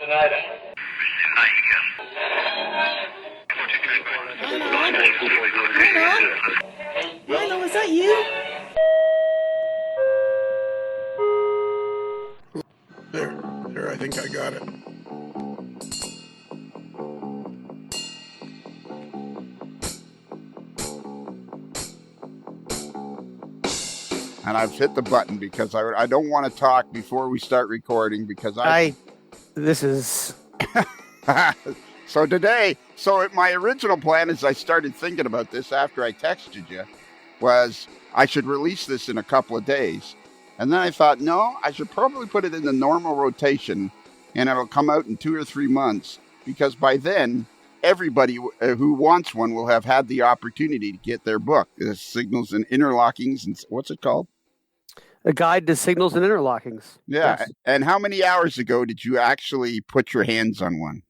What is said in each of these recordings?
tonight, Milo, is that you? There, I think I got it. And I've hit the button because I don't want to talk before we start recording because This is... So my original plan as I started thinking about this after I texted you was I should release this in a couple of days. And then I thought, no, I should probably put it in the normal rotation and it'll come out in 2 or 3 months because by then everybody who wants one will have had the opportunity to get their book, Signals and Interlockings. And what's it called? A Guide to Signals and Interlockings. Yeah. Yes. And how many hours ago did you actually put your hands on one?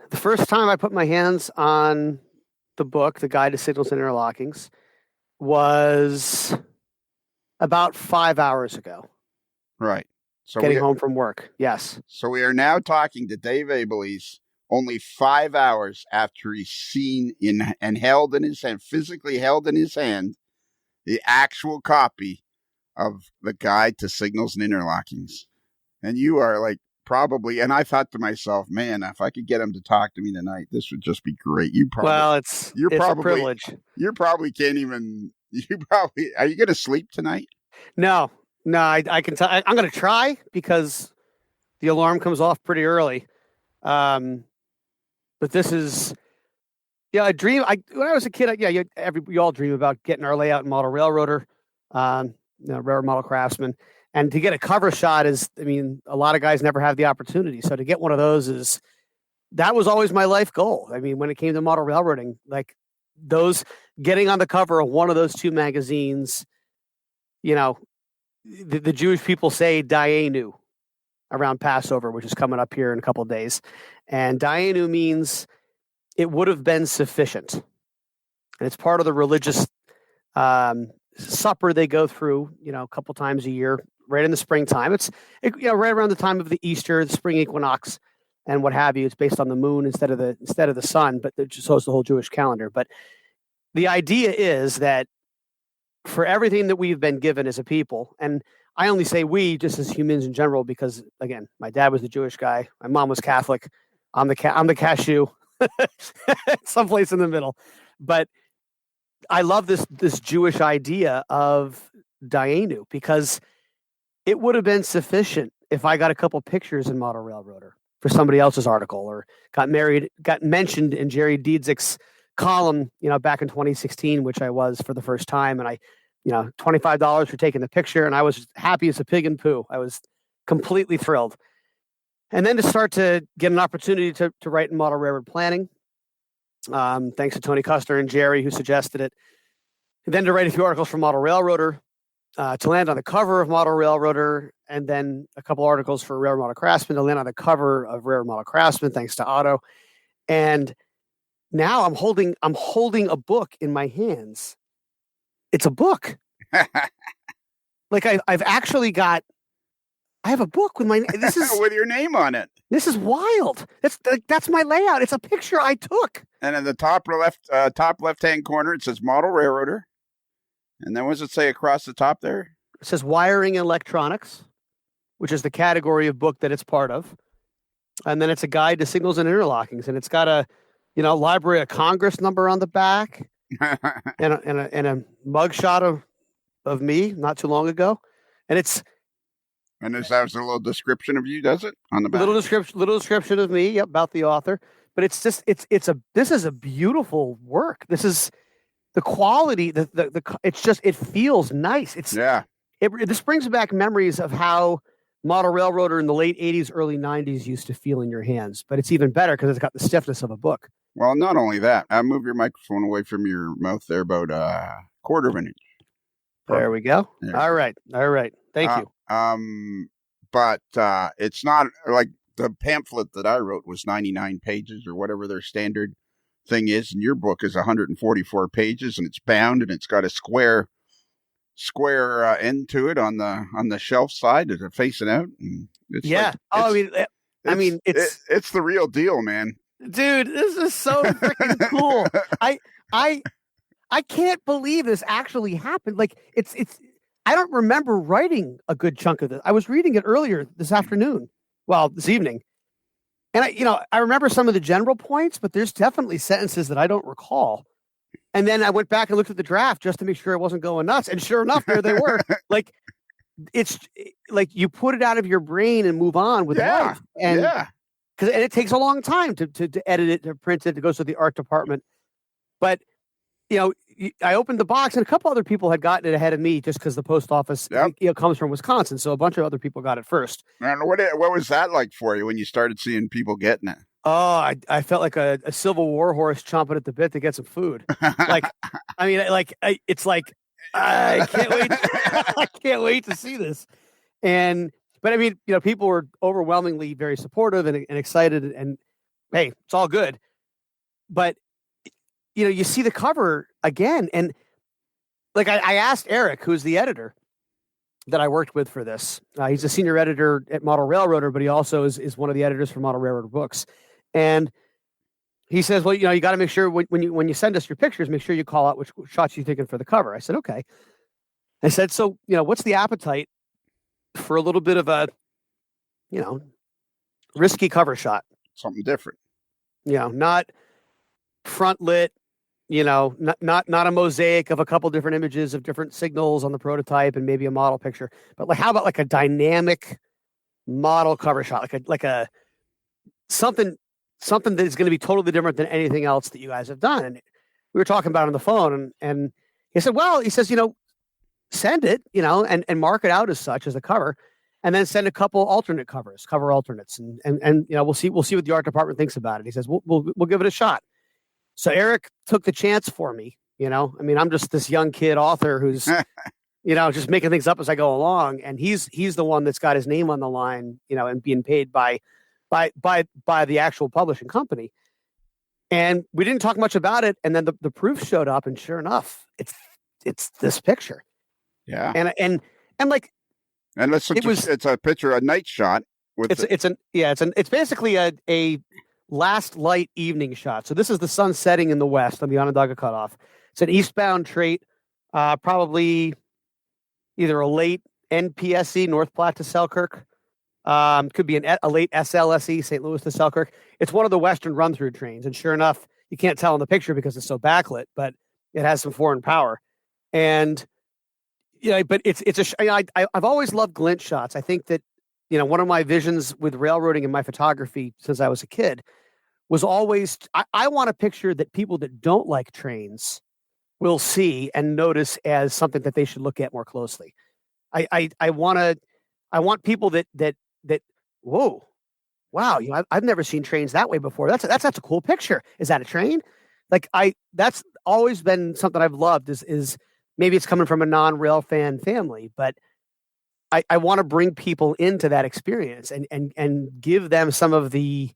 The first time I put my hands on the book, The Guide to Signals and Interlockings, was about 5 hours ago. Right. So getting home from work. Yes. So we are now talking to Dave Abelise only 5 hours after he's seen and held in his hand, physically held in his hand, the actual copy of The Guide to Signals and Interlockings. And you are like probably, and I thought to myself, man, if I could get him to talk to me tonight, this would just be great. It's a privilege. You probably can't even, are you going to sleep tonight? No, I can tell. I'm going to try because the alarm comes off pretty early. But this is, a dream. When I was a kid, we all dream about getting our layout in model railroader, railroad model craftsman. And to get a cover shot a lot of guys never have the opportunity. So to get one of those that was always my life goal. I mean, when it came to model railroading, like getting on the cover of one of those two magazines, the Jewish people say Dayenu around Passover, which is coming up here in a couple of days. And Dayenu means it would have been sufficient. And it's part of the religious supper they go through, a couple times a year, right in the springtime. It's right around the time of the Easter, the spring equinox, and what have you. It's based on the moon instead of the sun, but it just shows the whole Jewish calendar. But the idea is that for everything that we've been given as a people, and I only say we just as humans in general, because again, my dad was the Jewish guy, my mom was Catholic, I'm the cashew, someplace in the middle. But I love this Jewish idea of Dayenu because it would have been sufficient if I got a couple pictures in Model Railroader for somebody else's article or got mentioned in Jerry Diedzich's column, back in 2016, which I was for the first time. And I, $25 for taking the picture. And I was happy as a pig in poo. I was completely thrilled. And then to start to get an opportunity to write in model railroad planning, thanks to Tony Custer and Jerry who suggested it. And then to write a few articles for Model Railroader, to land on the cover of Model Railroader, and then a couple articles for Railroad Model Craftsman to land on the cover of Railroad Model Craftsman, thanks to Otto. And now I'm holding a book in my hands. It's a book. Like I've actually got. I have a book with my. This is with your name on it. This is wild. That's my layout. It's a picture I took. And in the top left-hand corner, it says Model Railroader. And then what does it say across the top there? It says Wiring and Electronics, which is the category of book that it's part of. And then it's a Guide to Signals and Interlockings, and it's got a, Library of Congress number on the back, and a mugshot of me not too long ago, and it's. And this has a little description of you, does it, on the back? Little description of me, about the author. But it's just this is a beautiful work. This is the quality. It feels nice. This brings back memories of how Model Railroader in the late 80s, early 90s used to feel in your hands. But it's even better because it's got the stiffness of a book. Well, not only that, I move your microphone away from your mouth there about a quarter of an inch. There we go. There. All right. Thank you. But it's not like the pamphlet that I wrote was 99 pages or whatever their standard thing is. And your book is 144 pages and it's bound and it's got a square end to it on the shelf side as it's facing out. And it's I mean, it's the real deal, man. Dude, this is so freaking cool. I can't believe this actually happened. Like it's I don't remember writing a good chunk of this. I was reading it earlier this afternoon. Well, this evening. And I remember some of the general points, but there's definitely sentences that I don't recall. And then I went back and looked at the draft just to make sure it wasn't going nuts. And sure enough, there they were. Like it's like you put it out of your brain and move on with life. And and it takes a long time to edit it, to print it, to go to the art department. But I opened the box, and a couple other people had gotten it ahead of me just because the post office comes from Wisconsin, so a bunch of other people got it first. And what was that like for you when you started seeing people getting it? Oh, I felt like a Civil War horse chomping at the bit to get some food. Like, I mean, it's like I can't wait. I can't wait to see this. But I mean, people were overwhelmingly very supportive and excited, and hey, it's all good. But you see the cover again, and like I asked Eric, who's the editor that I worked with for this. He's a senior editor at Model Railroader, but he also is one of the editors for Model Railroader Books. And he says, well, you got to make sure when you send us your pictures, make sure you call out which shots you're thinking for the cover. I said, okay. I said, so, what's the appetite for a little bit of a, risky cover shot? Something different. Not front lit, not a mosaic of a couple different images of different signals on the prototype and maybe a model picture, but like, how about like a dynamic model cover shot, like a something that is going to be totally different than anything else that you guys have done. And we were talking about it on the phone, and he said, well, send it, and mark it out as such as a cover, and then send a couple alternate cover alternates, and we'll see what the art department thinks about it. He says, we'll give it a shot. So Eric took the chance for me, I mean, I'm just this young kid author who's, just making things up as I go along. And he's the one that's got his name on the line, and being paid by the actual publishing company. And we didn't talk much about it. And then the proof showed up, and sure enough, it's this picture. Yeah. And it's a picture, a night shot. It's basically a last light evening shot. So this is the sun setting in the west on the Onondaga Cutoff. It's an eastbound trait, probably either a late NPSE, North Platte to Selkirk. Could be a late SLSE, St. Louis to Selkirk. It's one of the western run-through trains. And sure enough, you can't tell in the picture because it's so backlit, but it has some foreign power. And, but I've always loved glint shots. I think that, one of my visions with railroading in my photography since I was a kid was always, I want a picture that people that don't like trains will see and notice as something that they should look at more closely. I want people that whoa, wow, I've never seen trains that way before. That's a cool picture. Is that a train? Like that's always been something I've loved is maybe it's coming from a non-rail fan family, but I want to bring people into that experience and give them some of the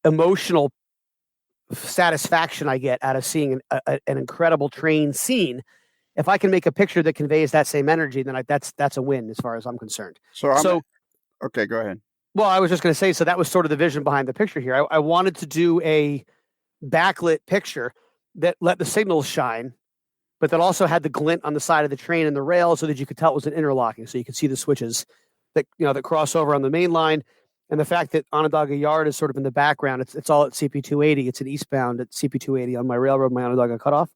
emotional satisfaction I get out of seeing an incredible train scene. If I can make a picture that conveys that same energy, then that's a win as far as I'm concerned. Okay, go ahead. Well, I was just going to say, so that was sort of the vision behind the picture here. I wanted to do a backlit picture that let the signals shine, but that also had the glint on the side of the train and the rail so that you could tell it was an interlocking. So you could see the switches that cross over on the main line. And the fact that Onondaga Yard is sort of in the background, it's all at CP 280. It's an eastbound at CP 280 on my railroad, my Onondaga Cutoff.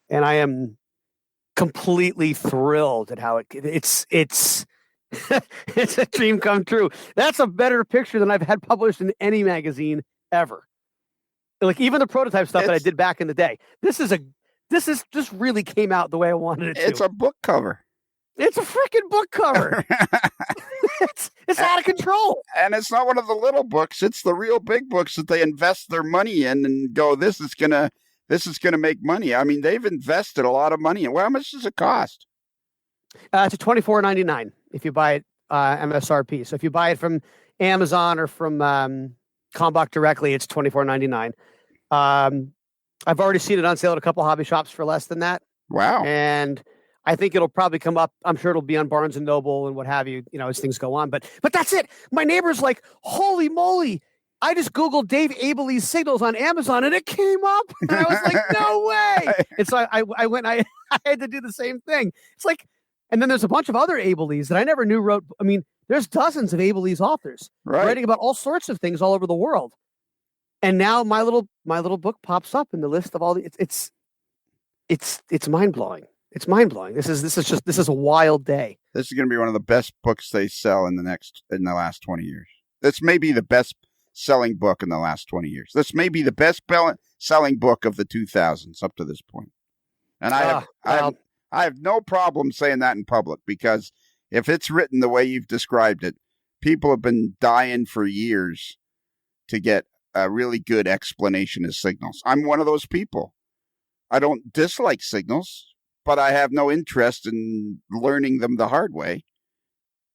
And I am completely thrilled at how it's it's a dream come true. That's a better picture than I've had published in any magazine ever. Like even the prototype stuff that I did back in the day. This is just really came out the way I wanted it to. It's a book cover. It's a freaking book cover. it's out of control. And it's not one of the little books. It's the real big books that they invest their money in and go, this is gonna make money. I mean, they've invested a lot of money. Well, how much does it cost? It's $24.99 if you buy it MSRP. So if you buy it from Amazon or from Kalmbach directly, it's $24.99. I've already seen it on sale at a couple hobby shops for less than that. Wow. And I think it'll probably come up. I'm sure it'll be on Barnes and Noble and what have you, as things go on. But that's it. My neighbor's like, holy moly. I just Googled Dave Abeley's Signals on Amazon and it came up. And I was like, no way. And so I went, I had to do the same thing. It's like, and then there's a bunch of other Abeleys that I never knew wrote. I mean, there's dozens of Abeley's authors writing about all sorts of things all over the world. And now my little book pops up in the list of all the, it's mind blowing. It's mind blowing. This is a wild day. This is going to be one of the best books they sell in the last 20 years. This may be the best selling book in the last 20 years. This may be the best selling book of the 2000s up to this point. And I have no problem saying that in public, because if it's written the way you've described it, people have been dying for years to get a really good explanation of signals. I'm one of those people. I don't dislike signals, but I have no interest in learning them the hard way.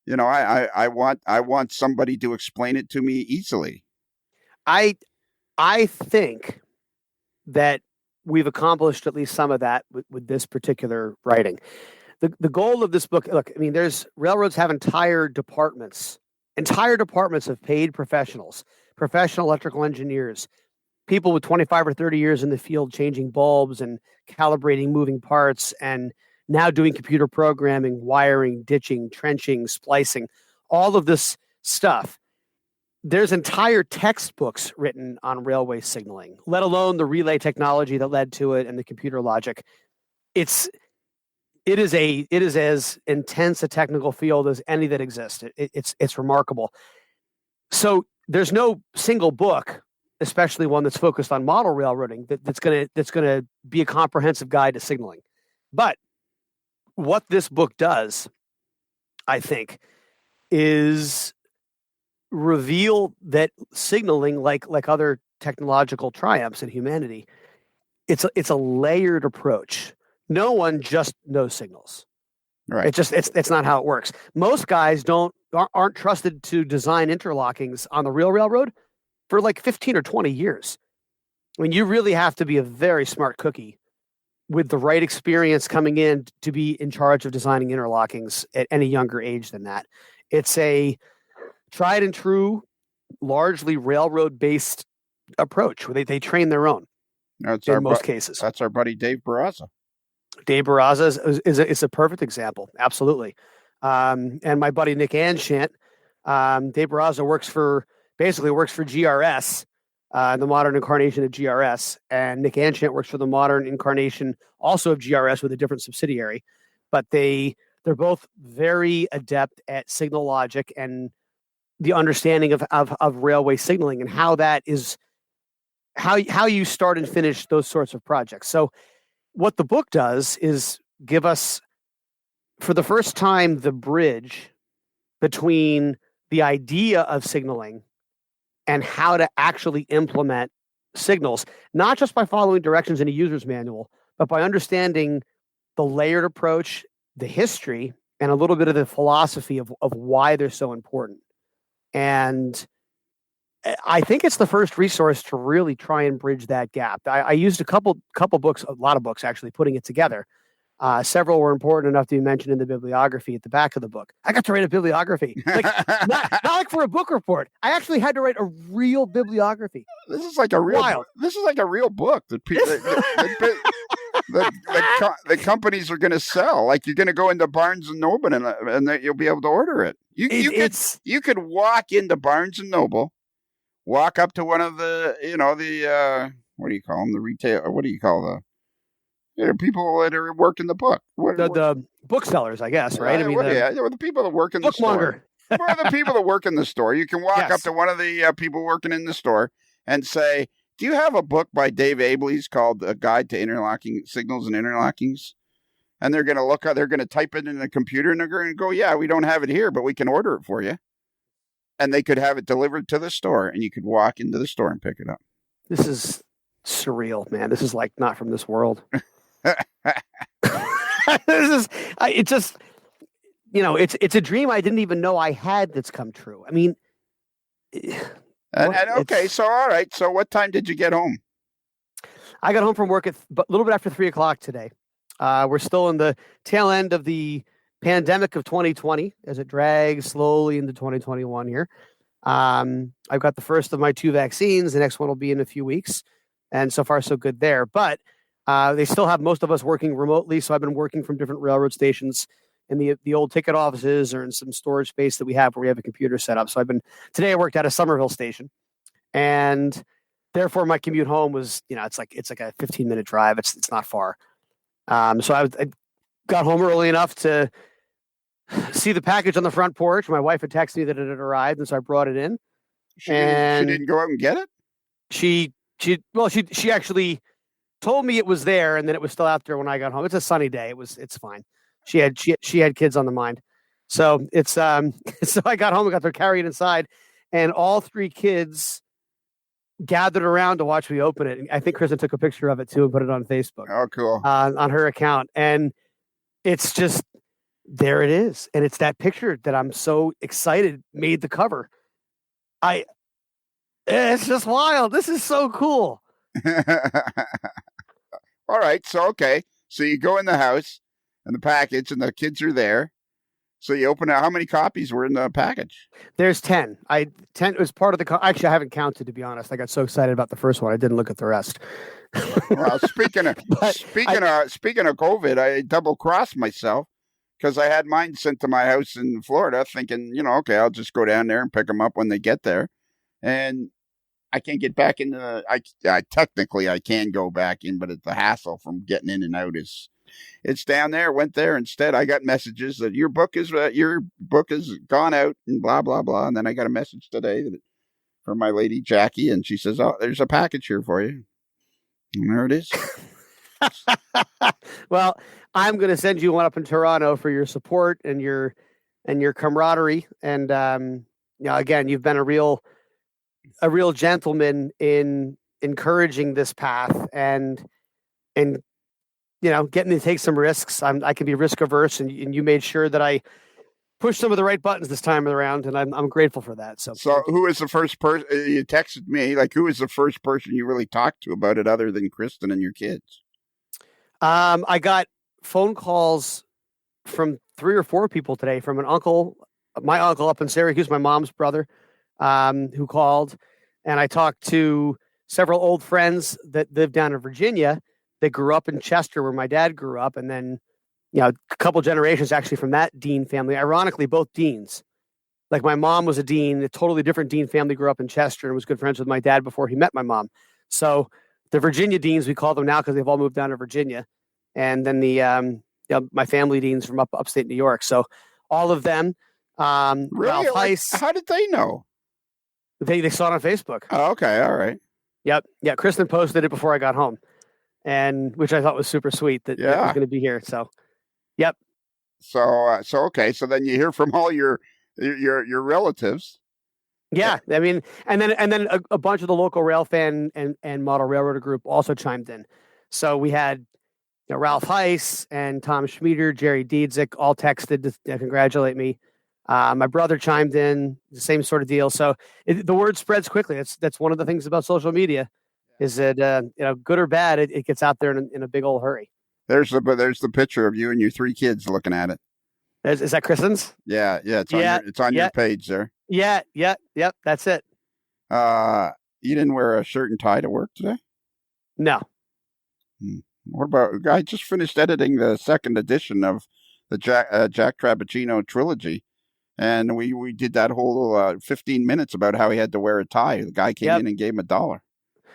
I want somebody to explain it to me easily. I think that we've accomplished at least some of that with this particular writing. The goal of this book, look, I mean, railroads have entire departments of paid professionals, professional electrical engineers, people with 25 or 30 years in the field changing bulbs and calibrating moving parts, and now doing computer programming, wiring, ditching, trenching, splicing, all of this stuff. There's entire textbooks written on railway signaling, let alone the relay technology that led to it and the computer logic. It is as intense a technical field as any that exists. It's remarkable. So there's no single book, especially one that's focused on model railroading, that's gonna be a comprehensive guide to signaling. But what this book does, I think, is reveal that signaling, like other technological triumphs in humanity, it's a layered approach. No one just knows signals. Right. It's not how it works. Most guys aren't trusted to design interlockings on the real railroad for like 15 or 20 years. I mean, you really have to be a very smart cookie with the right experience coming in to be in charge of designing interlockings at any younger age than that. It's a tried and true, largely railroad-based approach where they train their own in most cases. That's our buddy Dave Barraza. Dave Barraza is a perfect example. Absolutely. And my buddy Nick Anshant, Dave Barraza works for GRS, the modern incarnation of GRS. And Nick Anshant works for the modern incarnation also of GRS with a different subsidiary. But they're both very adept at signal logic and the understanding of railway signaling and how that is how you start and finish those sorts of projects. So what the book does is give us, for the first time, the bridge between the idea of signaling and how to actually implement signals, not just by following directions in a user's manual, but by understanding the layered approach, the history, and a little bit of the philosophy of why they're so important. And I think it's the first resource to really try and bridge that gap. I used a couple books, a lot of books actually, putting it together. Several were important enough to be mentioned in the bibliography at the back of the book. I got to write a bibliography, not like for a book report. I actually had to write a real bibliography. This is like a real. This is like a real book that the companies are going to sell. Like you're going to go into Barnes and Noble and you'll be able to order it. You could walk into Barnes and Noble, walk up to one of the what do you call them, the retail, or what do you call the people that are working the book, the booksellers, I guess, right? The people that work in the store. The people that work in the store. You can walk up to one of the people working in the store and say, "Do you have a book by Dave Abeley's called A Guide to Interlocking Signals and Interlockings?" And they're going to they're going to type it in the computer and they're going to go, "Yeah, we don't have it here, but we can order it for you." And they could have it delivered to the store and you could walk into the store and pick it up. This is surreal, man. This is like not from this world. It's a dream I didn't even know I had that's come true. I mean, so all right. So what time did you get home? I got home from work at a little bit after 3:00 today. We're still in the tail end of the pandemic of 2020 as it drags slowly into 2021 here. I've got the first of my 2 vaccines. The next one will be in a few weeks. And so far, so good there. But they still have most of us working remotely. So I've been working from different railroad stations in the old ticket offices or in some storage space that we have where we have a computer set up. So today I worked at a Somerville station, and therefore my commute home was, it's like a 15-minute drive. It's not far. So I got home early enough to see the package on the front porch. My wife had texted me that it had arrived, and so I brought it in. She didn't go out and get it? She actually told me it was there, and then it was still out there when I got home. It's a sunny day. It's fine. She had kids on the mind. So it's so I got home and got to carry it inside, and all 3 kids gathered around to watch me open it. I think Kristen took a picture of it too and put it on Facebook. Oh, cool. On her account. And it's just, there it is. And it's that picture that I'm so excited made the cover. It's just wild. This is so cool. All right. So, okay. So you go in the house and the package and the kids are there. So you open it. How many copies were in the package? There's 10. 10 was part of the. Actually, I haven't counted, to be honest. I got so excited about the first one, I didn't look at the rest. Well, speaking of COVID, I double crossed myself because I had mine sent to my house in Florida, thinking, okay, I'll just go down there and pick them up when they get there, and I can't get back in technically I can go back in, but it's the hassle from getting in and out it's down there. Went there instead. I got messages that your book has gone out and blah blah blah. And then I got a message today from my lady Jackie, and she says, "Oh, there's a package here for you." And there it is. Well, I'm going to send you one up in Toronto for your support and your camaraderie. And again, you've been a real gentleman in encouraging this path and getting to take some risks. I can be risk averse, and you made sure that I pushed some of the right buttons this time around, and I'm grateful for that. So who was the first person you texted me? Like, who was the first person you really talked to about it, other than Kristen and your kids? I got phone calls from 3 or 4 people today. From my uncle up in Syracuse, my mom's brother, who called, and I talked to several old friends that live down in Virginia. They grew up in Chester, where my dad grew up, and then, a couple generations actually from that Dean family. Ironically, both Deans. Like, my mom was a Dean, a totally different Dean family, grew up in Chester and was good friends with my dad before he met my mom. So the Virginia Deans, we call them now because they've all moved down to Virginia, and then my family Deans from upstate New York. So all of them. Really? Ralph Heiss. How did they know? They saw it on Facebook. Oh, okay, all right. Yep. Yeah, Kristen posted it before I got home, and which I thought was super sweet that it was going to be here. So, yep. So okay. So then you hear from all your relatives. Yeah, I mean, and then a bunch of the local rail fan and model railroader group also chimed in. So we had Ralph Heiss and Tom Schmieder, Jerry Diedzik all texted to congratulate me. My brother chimed in, the same sort of deal. So the word spreads quickly. That's one of the things about social media, is that good or bad, it gets out there in a big old hurry. There's the picture of you and your 3 kids looking at it. Is that Kristen's? Yeah. It's on your page there. Yeah. That's it. You didn't wear a shirt and tie to work today? No. What about? I just finished editing the 2nd edition of the Jack Trabuccino trilogy, and we did that whole 15 minutes about how he had to wear a tie. The guy came in and gave him $1.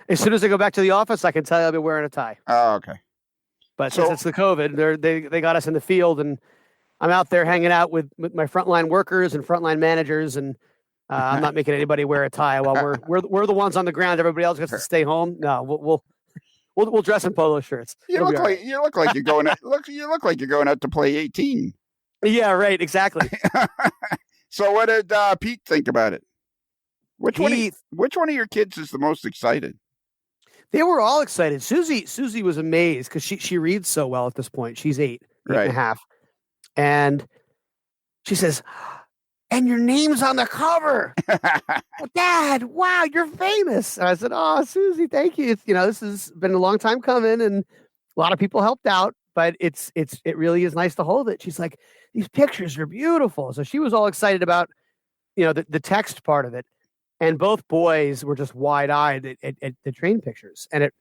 As soon as I go back to the office, I can tell you I'll be wearing a tie. Oh, okay. But since it's the COVID, they got us in the field, and I'm out there hanging out with my frontline workers and frontline managers, and I'm not making anybody wear a tie while we're the ones on the ground. Everybody else gets to stay home. No, we'll dress in polo shirts. You look like you're going out. You look like you're going out to play 18. Yeah, right. Exactly. So what did Pete think about it? Which one of your kids is the most excited? They were all excited. Susie was amazed because she reads so well at this point. She's 8 and a half. And she says, "And your name's on the cover." "Dad, wow, you're famous." And I said, "Oh, Susie, thank you. This has been a long time coming, and a lot of people helped out. but it really is nice to hold it. She's like, these pictures are beautiful. So she was all excited about, the text part of it. And both boys were just wide eyed at the train pictures. And it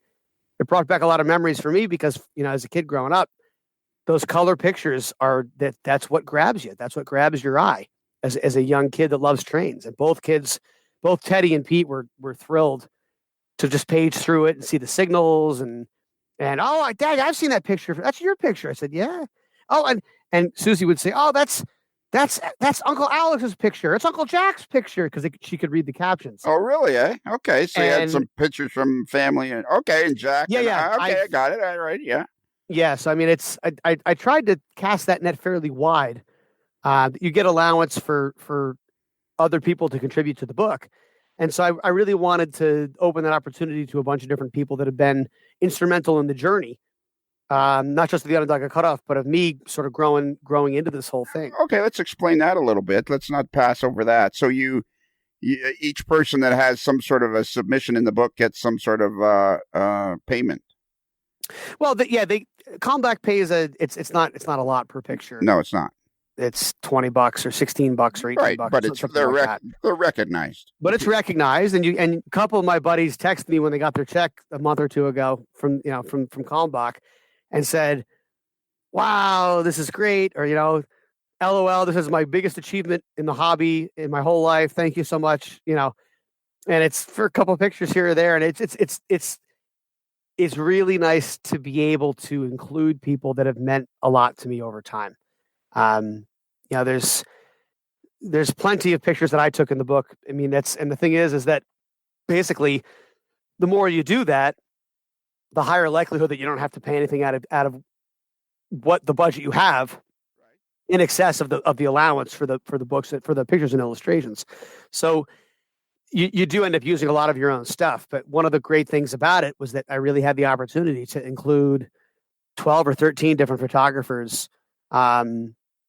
brought back a lot of memories for me because, as a kid growing up, those color pictures that's what grabs you. That's what grabs your eye as a young kid that loves trains. And both Teddy and Pete were thrilled to just page through it and see the signals and Dad, I've seen that picture. That's your picture. I said, yeah. Oh, and Susie would say, oh, that's Uncle Alex's picture. It's Uncle Jack's picture because she could read the captions. Oh, really? Okay. So you had some pictures from family and Jack. Yeah. I got it. All right. Yeah. Yeah. So I mean, I tried to cast that net fairly wide. You get allowance for other people to contribute to the book. And so I really wanted to open that opportunity to a bunch of different people that have been instrumental in the journey. Not just of the Underdog Got Cut Off, but of me sort of growing into this whole thing. Okay, let's explain that a little bit. Let's not pass over that. So you each person that has some sort of a submission in the book gets some sort of payment. Well, Comback pays it's not a lot per picture. No, it's not. It's $20 or $16 or $18. But they're recognized. But it's recognized, and a couple of my buddies texted me when they got their check a month or two ago from Kalmbach, and said, "Wow, this is great," or "LOL, this is my biggest achievement in the hobby in my whole life. Thank you so much." And it's for a couple of pictures here or there, and it's really nice to be able to include people that have meant a lot to me over time. There's plenty of pictures that I took in the book. I mean, and the thing is that basically the more you do that, the higher likelihood that you don't have to pay anything out of what the budget you have in excess of the allowance for the books, for the pictures and illustrations. So you do end up using a lot of your own stuff. But one of the great things about it was that I really had the opportunity to include 12 or 13 different photographers.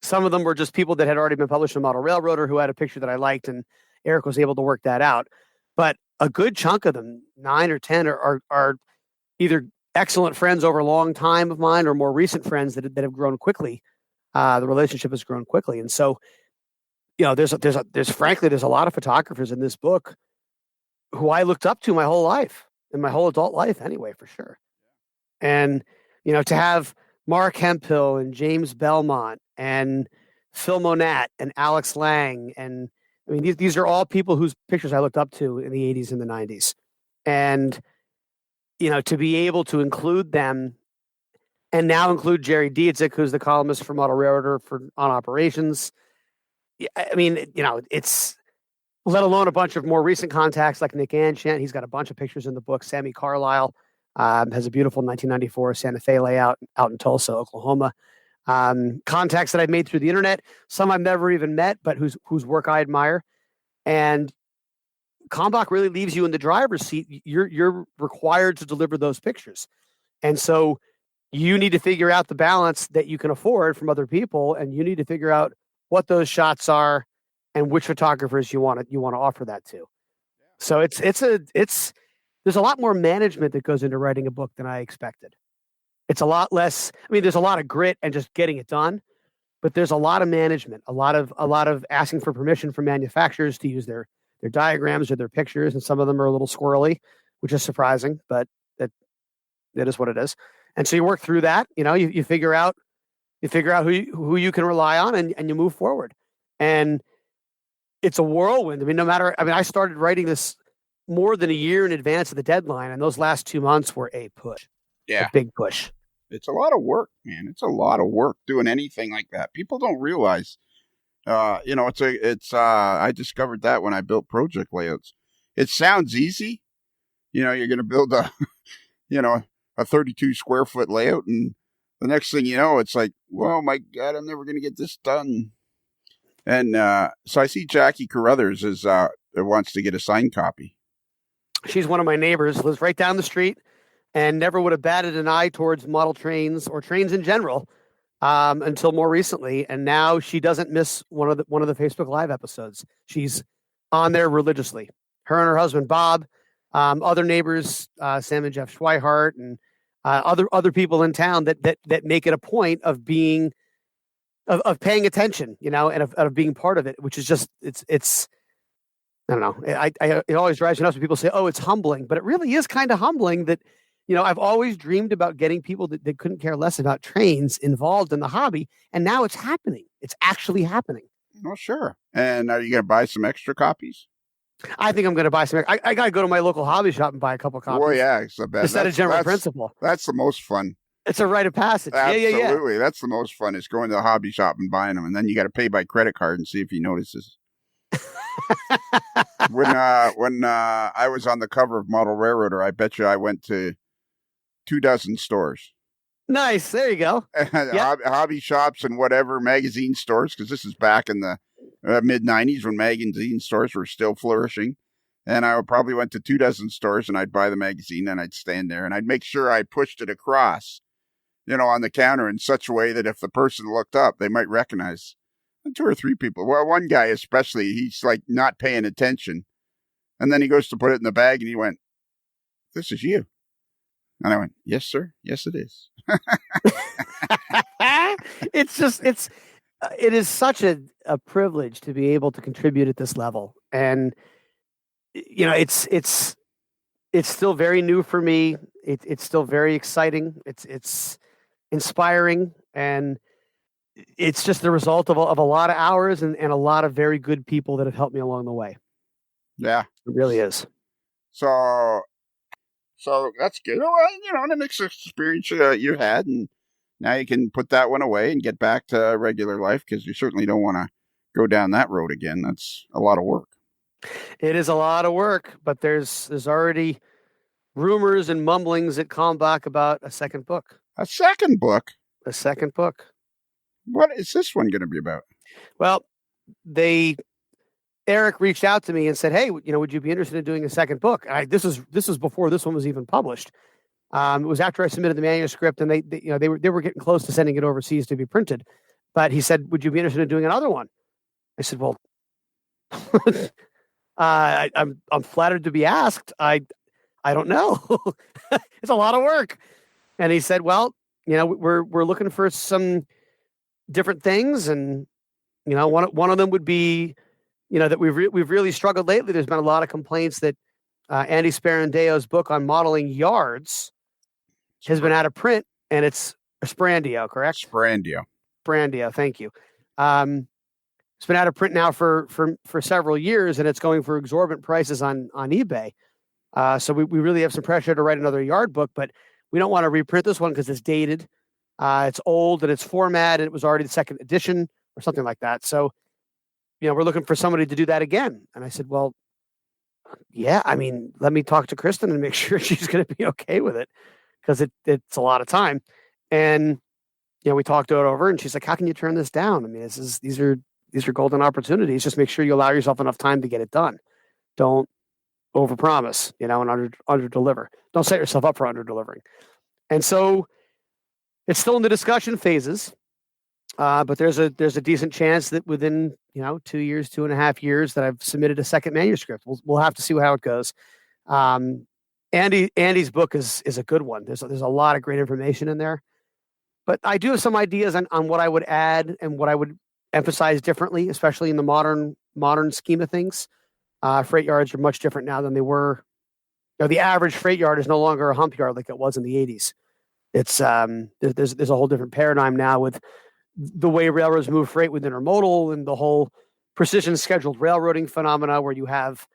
Some of them were just people that had already been published in Model Railroader who had a picture that I liked, and Eric was able to work that out. But a good chunk of them, 9 or 10, are either excellent friends over a long time of mine or more recent friends that have grown quickly. The relationship has grown quickly. And so, there's a lot of photographers in this book who I looked up to my whole life, in my whole adult life anyway, for sure. And, to have Mark Hemphill and James Belmont and Phil Monat and Alex Lang. And I mean, these are all people whose pictures I looked up to in the 80s and the 90s. And, to be able to include them and now include Jerry Dietzik, who's the columnist for Model Railroader on operations. I mean, it's let alone a bunch of more recent contacts like Nick Anchant. He's got a bunch of pictures in the book. Sammy Carlisle has a beautiful 1994 Santa Fe layout out in Tulsa, Oklahoma. Contacts that I've made through the internet, some I've never even met, but whose work I admire. And Kalmbach really leaves you in the driver's seat. You're required to deliver those pictures. And so you need to figure out the balance that you can afford from other people, and you need to figure out what those shots are and which photographers you want to offer that to. So there's a lot more management that goes into writing a book than I expected. It's a lot less. I mean, there's a lot of grit and just getting it done, but there's a lot of management, a lot of asking for permission from manufacturers to use their diagrams or their pictures, and some of them are a little squirrely, which is surprising, but that is what it is. And so you work through that. You figure out who you can rely on, and you move forward. And it's a whirlwind. I mean, I started writing this more than a year in advance of the deadline, and those last 2 months were a push. Yeah, a big push. It's a lot of work, man. It's a lot of work doing anything like that. People don't realize. I discovered that when I built project layouts. It sounds easy. You're going to build a 32 square foot layout, and the next thing you know, it's like, well, my God, I'm never going to get this done. And so I see Jackie Carruthers wants to get a signed copy. She's one of my neighbors, lives right down the street, and never would have batted an eye towards model trains or trains in general until more recently. And now she doesn't miss one of the Facebook Live episodes. She's on there religiously. Her and her husband Bob, other neighbors, Sam and Jeff Schweihart, and other people in town that make it a point of being of paying attention, and of being part of it, which is just it's I don't know. It always drives me nuts when people say, "Oh, it's humbling," but it really is kind of humbling that, I've always dreamed about getting people that couldn't care less about trains involved in the hobby, and now it's happening. It's actually happening. Well, sure. And are you going to buy some extra copies? I think I'm going to buy some. I got to go to my local hobby shop and buy a couple copies. Well, yeah, it's to set a general principle. That's the most fun. It's a rite of passage. Absolutely. Yeah. That's the most fun, is going to the hobby shop and buying them. And then you got to pay by credit card and see if he notices. When I was on the cover of Model Railroader, I bet you I went to 24 stores. Nice. There you go. Hobby shops and whatever, magazine stores, because this is back in the mid-'90s when magazine stores were still flourishing. And I probably went to 24 stores, and I'd buy the magazine, and I'd stand there, and I'd make sure I pushed it across, on the counter in such a way that if the person looked up, they might recognize 2 or 3 people. Well, one guy especially, he's like not paying attention. And then he goes to put it in the bag, and he went, "This is you." And I went, "Yes, sir. Yes, it is." It is such a privilege to be able to contribute at this level. And, it's still very new for me. It's still very exciting. It's inspiring. And it's just the result of a lot of hours and a lot of very good people that have helped me along the way. Yeah. It really is. So that's good. Well, the next experience you had, and now you can put that one away and get back to regular life, because you certainly don't want to go down that road again. That's a lot of work. It is a lot of work, but there's already rumors and mumblings at Kalmbach about a second book. A second book? A second book. What is this one going to be about? Well, Eric reached out to me and said, "Hey, would you be interested in doing a second book?" And this was before this one was even published. It was after I submitted the manuscript, and they were getting close to sending it overseas to be printed. But he said, "Would you be interested in doing another one?" I said, "Well, I'm flattered to be asked. I don't know. It's a lot of work." And he said, "Well, we're looking for some different things, and one of them would be, that we've really struggled lately. There's been a lot of complaints that Andy Sparandeo's book on modeling yards has been out of print, and it's Sparandio, correct? Sparandio, thank you. It's been out of print now for several years, and it's going for exorbitant prices on eBay. So we really have some pressure to write another yard book, but we don't want to reprint this one because it's dated. It's old, and it's formatted. It was already the second edition or something like that. So, we're looking for somebody to do that again." And I said, "Well, yeah, let me talk to Kristen and make sure she's going to be okay with it, because it's a lot of time." And, we talked it over, and she's like, "How can you turn this down? These are golden opportunities. Just make sure you allow yourself enough time to get it done. Don't overpromise, and underdeliver. Don't set yourself up for underdelivering." And so it's still in the discussion phases. But there's a decent chance that within 2 years, 2.5 years, that I've submitted a second manuscript. We'll have to see how it goes. Andy's book is a good one. There's a lot of great information in there, but I do have some ideas on what I would add and what I would emphasize differently, especially in the modern scheme of things. Freight yards are much different now than they were. The average freight yard is no longer a hump yard like it was in the 80s. It's there's a whole different paradigm now with the way railroads move freight with intermodal and the whole precision scheduled railroading phenomena, where you have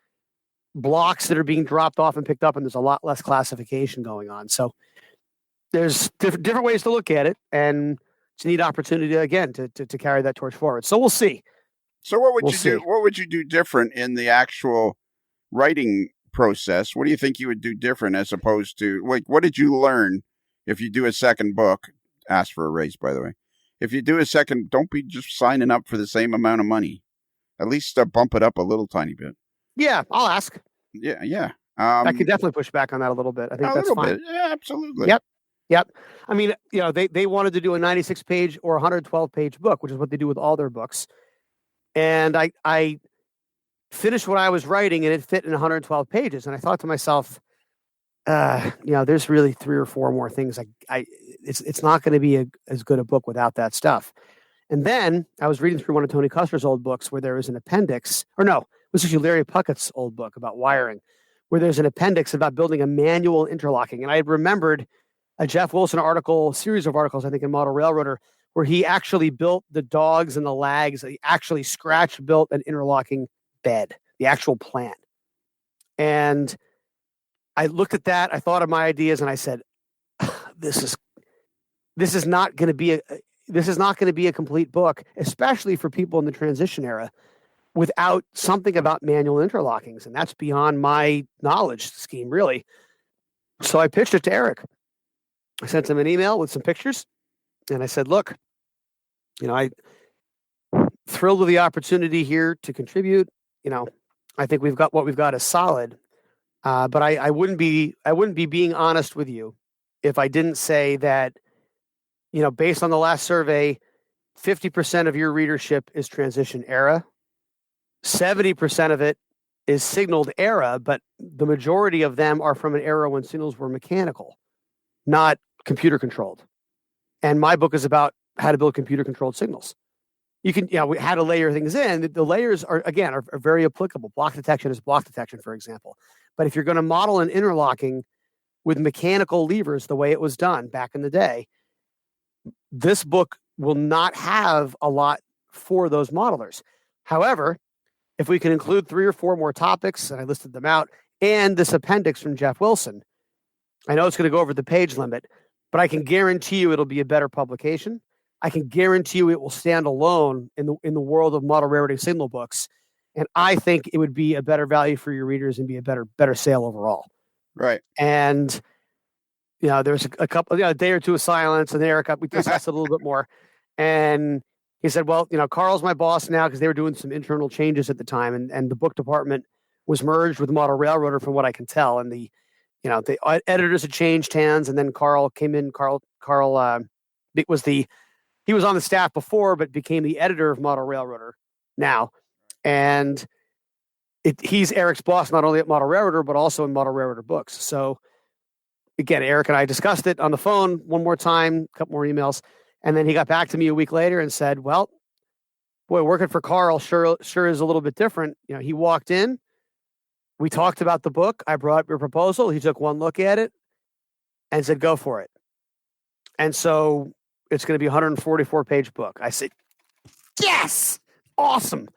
blocks that are being dropped off and picked up, and there's a lot less classification going on. So there's different ways to look at it, and it's a neat opportunity again to carry that torch forward. So we'll see. So what would you do? What would you do different in the actual writing process? What do you think you would do different as opposed to, what did you learn if you do a second book? Ask for a raise, by the way. If you do a second, don't be just signing up for the same amount of money. At least bump it up a little tiny bit. Yeah, I'll ask. Yeah. I could definitely push back on that a little bit. I think that's fine. Yeah, absolutely. Yep. They wanted to do a 96-page or 112-page book, which is what they do with all their books. And I finished what I was writing, and it fit in 112 pages. And I thought to myself, there's really 3 or 4 more things. It's not going to be as good a book without that stuff. And then I was reading through one of Tony Custer's old books where there was an appendix, or no, it was actually Larry Puckett's old book about wiring, where there's an appendix about building a manual interlocking. And I had remembered a Jeff Wilson series of articles, I think in Model Railroader, where he actually built the dogs and the lags. He actually scratch built an interlocking bed, the actual plan. And I looked at that, I thought of my ideas, and I said, this is not going to be a complete book, especially for people in the transition era, without something about manual interlockings. And that's beyond my knowledge scheme, really. So I pitched it to Eric. I sent him an email with some pictures, and I said, look, I thrilled with the opportunity here to contribute. I think what we've got is solid. But I wouldn't be being honest with you if I didn't say that, based on the last survey, 50% of your readership is transition era. 70% of it is signaled era, but the majority of them are from an era when signals were mechanical, not computer controlled. And my book is about how to build computer controlled signals. You can, how to layer things in. The layers are very applicable. Block detection is block detection, for example. But if you're going to model an interlocking with mechanical levers, the way it was done back in the day, this book will not have a lot for those modelers. However, if we can include 3 or 4 more topics, and I listed them out, and this appendix from Jeff Wilson, I know it's going to go over the page limit, but I can guarantee you it'll be a better publication. I can guarantee you it will stand alone in the world of model railroading signal books. And I think it would be a better value for your readers and be a better sale overall. Right. And, there's a couple, a day or two of silence, and Eric, we discussed it a little bit more. And he said, well, Carl's my boss now because they were doing some internal changes at the time. And the book department was merged with Model Railroader from what I can tell. And the editors had changed hands, and then Carl came in. Carl he was on the staff before, but became the editor of Model Railroader now. And he's Eric's boss, not only at Model Railroader, but also in Model Railroader books. So again, Eric and I discussed it on the phone one more time, a couple more emails. And then he got back to me a week later and said, well, boy, working for Carl sure is a little bit different. He walked in, we talked about the book. I brought up your proposal. He took one look at it and said, go for it. And so it's going to be a 144-page book. I said, yes, awesome.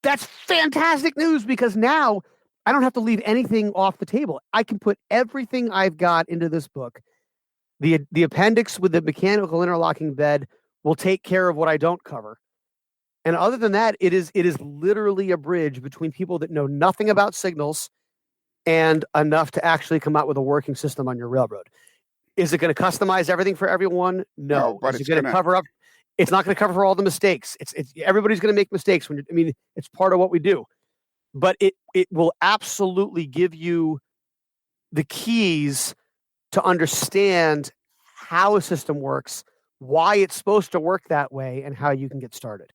That's fantastic news because now I don't have to leave anything off the table. I can put everything I've got into this book. The appendix with the mechanical interlocking bed will take care of what I don't cover. And other than that, it is literally a bridge between people that know nothing about signals and enough to actually come out with a working system on your railroad. Is it going to customize everything for everyone? No. But is it going to cover up? It's not going to cover for all the mistakes. It's everybody's going to make mistakes it's part of what we do. But it will absolutely give you the keys to understand how a system works, why it's supposed to work that way, and how you can get started.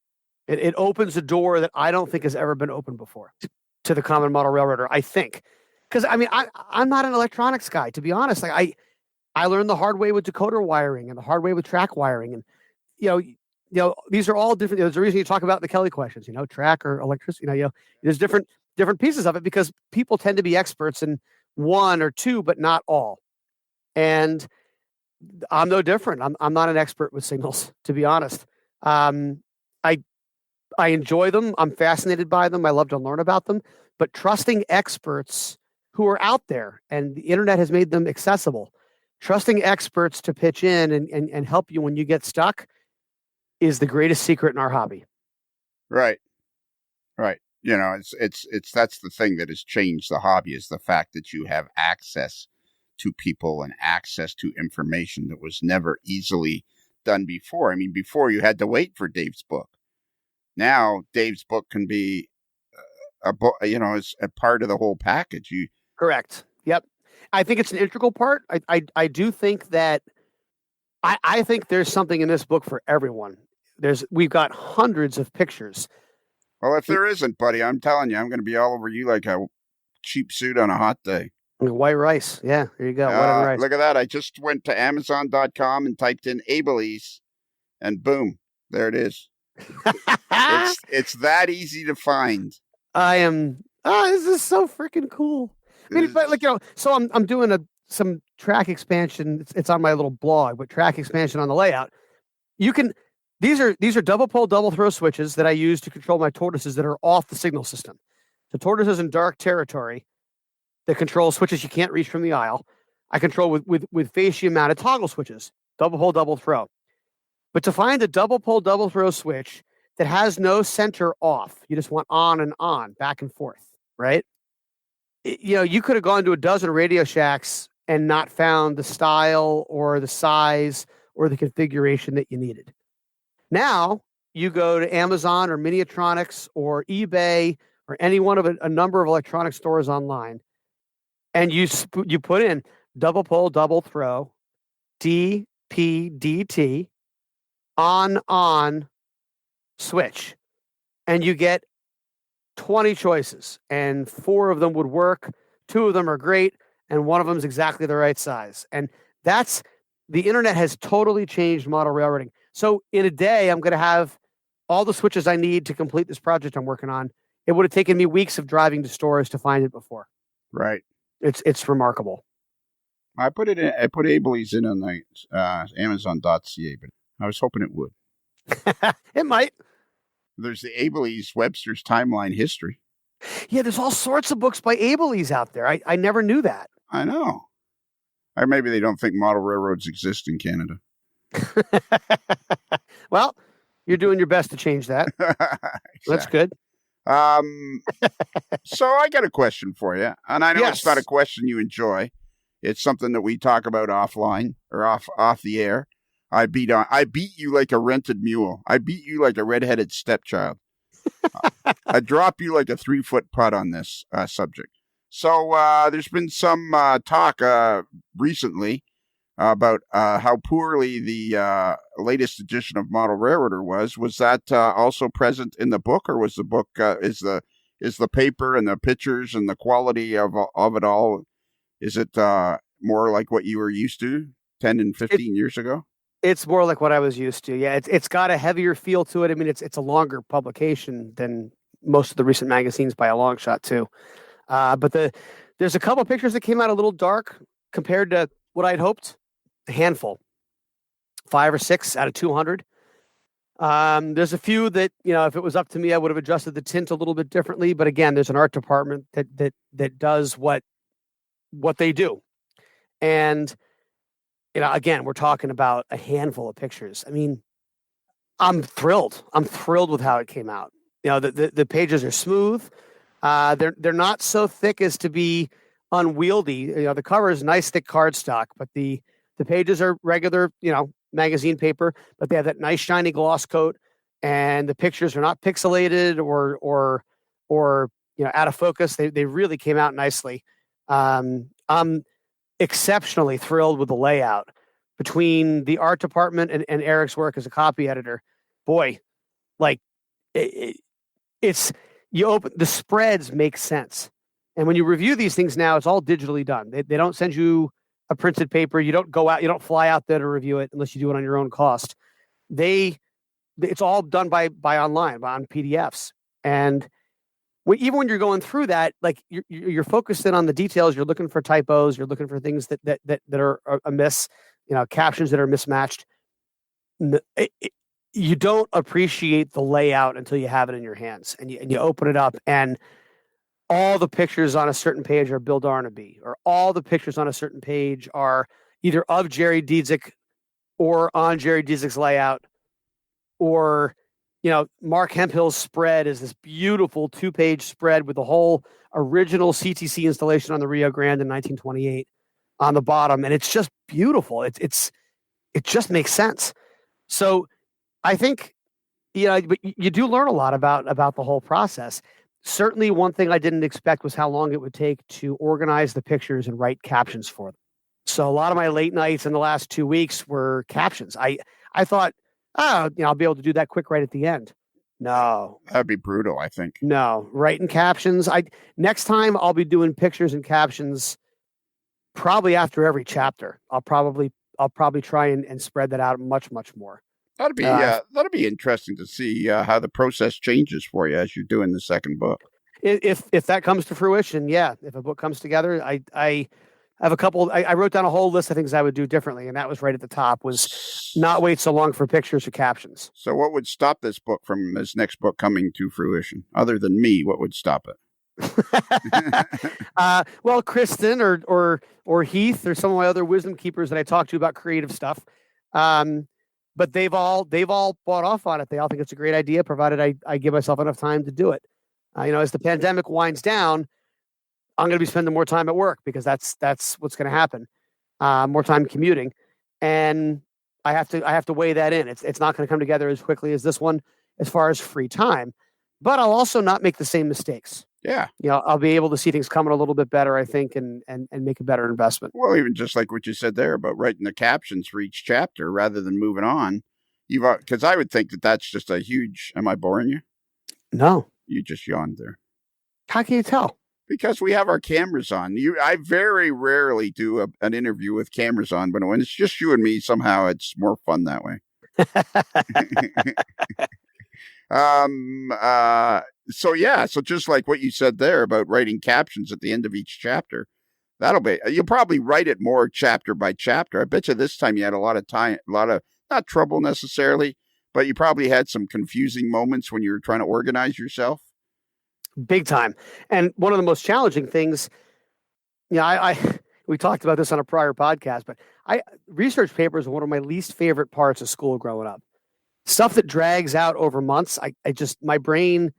It opens a door that I don't think has ever been opened before to the common model railroader, I think. Because, I'm not an electronics guy, to be honest. I learned the hard way with decoder wiring and the hard way with track wiring. And, these are all different. There's a reason you talk about the Kelly questions, track or electricity. There's different pieces of it because people tend to be experts in one or two, but not all. And I'm no different. I'm not an expert with signals, to be honest. I enjoy them. I'm fascinated by them. I love to learn about them. But trusting experts who are out there, and the internet has made them accessible, trusting experts to pitch in and help you when you get stuck is the greatest secret in our hobby. Right. It's that's the thing that has changed the hobby is the fact that you have access to people and access to information that was never easily done before. Before you had to wait for Dave's book. Now Dave's book can be a book, is a part of the whole package. Correct. Yep. I think it's an integral part. I do think that I think there's something in this book for everyone. We've got hundreds of pictures. Well, if there isn't, buddy, I'm telling you, I'm going to be all over you like a cheap suit on a hot day. White rice. Yeah, there you go. White on rice. Look at that. I just went to Amazon.com and typed in Abelies, and boom, there it is. It's that easy to find. I am. Oh, this is so freaking cool. I mean, but like so I'm doing some track expansion. It's on my little blog, but track expansion on the layout. You can. These are double pole, double throw switches that I use to control my tortoises that are off the signal system. So tortoises in dark territory that control switches you can't reach from the aisle. I control with fascia mounted toggle switches, double pole, double throw. But to find a double pole, double throw switch that has no center off, you just want on and on, back and forth, right? You could have gone to a dozen Radio Shacks and not found the style or the size or the configuration that you needed. Now you go to Amazon or Miniatronics or eBay or any one of a number of electronic stores online, and you put in double pole, double throw, DPDT, on switch, and you get 20 choices, and 4 of them would work, 2 of them are great, and 1 of them is exactly the right size. And the internet has totally changed model railroading. So in a day, I'm going to have all the switches I need to complete this project I'm working on. It would have taken me weeks of driving to stores to find it before. Right. It's remarkable. I put Abelies in on the Amazon.ca, but I was hoping it would. It might. There's the Abelies Webster's Timeline History. Yeah, there's all sorts of books by Abelies out there. I never knew that. I know. Or maybe they don't think model railroads exist in Canada. Well, you're doing your best to change that. Exactly. That's good. So I got a question for you, and I know It's not a question you enjoy. It's something that we talk about offline or off the air. I beat you like a rented mule. I beat you like a redheaded stepchild. I drop you like a 3-foot putt on this subject. So there's been some talk recently about how poorly the latest edition of Model Railroader was. Was that also present in the book, or was the book is the paper and the pictures and the quality of it all? Is it more like what you were used to 10 and 15 years ago? It's more like what I was used to. Yeah, it's got a heavier feel to it. I mean, it's a longer publication than most of the recent magazines by a long shot too. But there's a couple of pictures that came out a little dark compared to what I'd hoped. A handful, 5 or 6 out of 200. There's a few that, if it was up to me, I would have adjusted the tint a little bit differently. But again, there's an art department that does what they do. And, again, we're talking about a handful of pictures. I mean, I'm thrilled. I'm thrilled with how it came out. The pages are smooth. They're not so thick as to be unwieldy. The cover is nice, thick cardstock, but the pages are regular, magazine paper, but they have that nice shiny gloss coat, and the pictures are not pixelated or out of focus. They really came out nicely. I'm exceptionally thrilled with the layout between the art department and Eric's work as a copy editor. Boy, like it's you open the spreads make sense, and when you review these things now, it's all digitally done. They don't send you a printed paper. You don't go out. You don't fly out there to review it unless you do it on your own cost. It's all done by online, on PDFs. And even when you're going through that, like you're focused in on the details. You're looking for typos. You're looking for things that are amiss. Captions that are mismatched. You don't appreciate the layout until you have it in your hands, and you open it up, and all the pictures on a certain page are Bill Darnaby, or all the pictures on a certain page are either of Jerry Dietzick or on Jerry Dietzig's layout, or, Mark Hemphill's spread is this beautiful 2-page spread with the whole original CTC installation on the Rio Grande in 1928 on the bottom. And it's just beautiful. It just makes sense. So I think, but you do learn a lot about the whole process. Certainly one thing I didn't expect was how long it would take to organize the pictures and write captions for them. So a lot of my late nights in the last 2 weeks were captions. I thought, I'll be able to do that quick right at the end. No. That'd be brutal, I think. No. Writing captions. Next time I'll be doing pictures and captions probably after every chapter, I'll probably try and spread that out much more. That'd be interesting to see how the process changes for you as you're doing the second book. If that comes to fruition, yeah. If a book comes together, I have a couple. I wrote down a whole list of things I would do differently, and that was right at the top. Was not wait so long for pictures or captions. So, what would stop this next book coming to fruition? Other than me, what would stop it? Well, Kristen or Heath or some of my other wisdom keepers that I talked to about creative stuff. But they've all bought off on it. They all think it's a great idea, provided I give myself enough time to do it. As the pandemic winds down, I'm going to be spending more time at work because that's what's going to happen. More time commuting, and I have to weigh that in. It's not going to come together as quickly as this one as far as free time, but I'll also not make the same mistakes. Yeah. I'll be able to see things coming a little bit better, I think, and make a better investment. Well, even just like what you said there about writing the captions for each chapter rather than moving on, because I would think that that's just a huge. Am I boring you? No. You just yawned there. How can you tell? Because we have our cameras on. I very rarely do an interview with cameras on, but when it's just you and me, somehow it's more fun that way. So just like what you said there about writing captions at the end of each chapter, you'll probably write it more chapter by chapter. I bet you this time you had a lot of time, not trouble necessarily, but you probably had some confusing moments when you were trying to organize yourself. Big time. And one of the most challenging things, we talked about this on a prior podcast, but research papers are one of my least favorite parts of school growing up. Stuff that drags out over months. My brain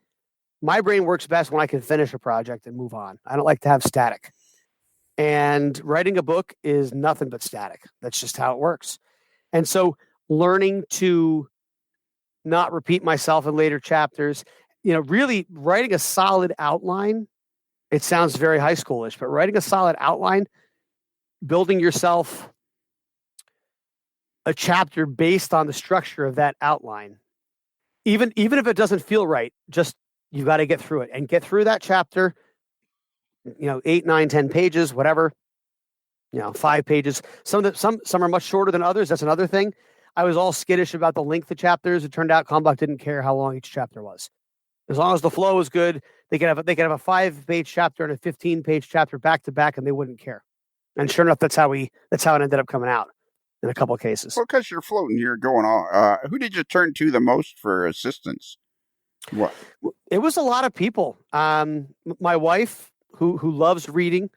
works best when I can finish a project and move on. I don't like to have static. And writing a book is nothing but static. That's just how it works. And so learning to not repeat myself in later chapters, really writing a solid outline. It sounds very high schoolish, but writing a solid outline, building yourself a chapter based on the structure of that outline. Even if it doesn't feel right, just you've got to get through it and get through that chapter. 8, 9, 10 pages, whatever. 5 pages. Some are much shorter than others. That's another thing. I was all skittish about the length of chapters. It turned out Kalmbach didn't care how long each chapter was. As long as the flow was good, they could have a 5-page chapter and a 15-page chapter back to back, and they wouldn't care. And sure enough, that's how it ended up coming out in a couple of cases. Well, because you're floating, you're going on. Who did you turn to the most for assistance? What? It was a lot of people. My wife, who loves reading,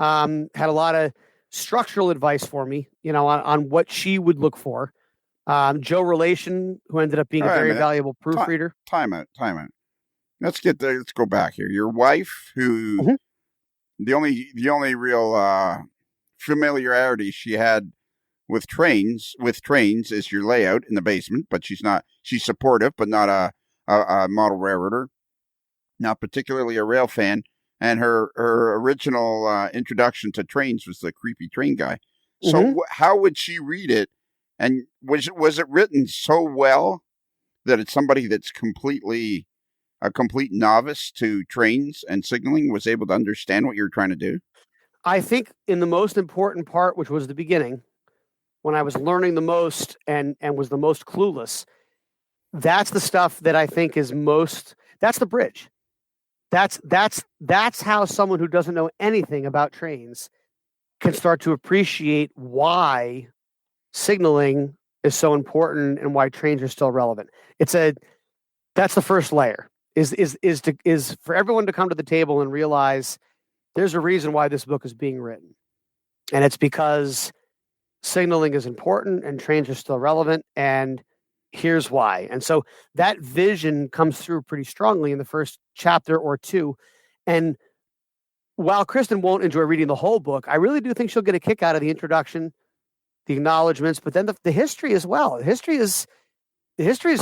had a lot of structural advice for me, on what she would look for. Joe Relation, who ended up being a very valuable proofreader. Time out. Let's go back here. Your wife, who the only real familiarity she had with trains is your layout in the basement, but she's supportive, but not a model railroader, not particularly a rail fan. And her original introduction to trains was the creepy train guy. So how would she read it? And was it written so well that it's somebody that's a complete novice to trains and signaling was able to understand what you're trying to do? I think in the most important part, which was the beginning, when I was learning the most and was the most clueless, that's the stuff that I think is that's the bridge. That's how someone who doesn't know anything about trains can start to appreciate why signaling is so important and why trains are still relevant. That's the first layer. Is for everyone to come to the table and realize there's a reason why this book is being written. And it's because signaling is important and trains are still relevant, and here's why. And so that vision comes through pretty strongly in the first chapter or two. And while Kristen won't enjoy reading the whole book, I really do think she'll get a kick out of the introduction, the acknowledgments, but then the history as well. The history is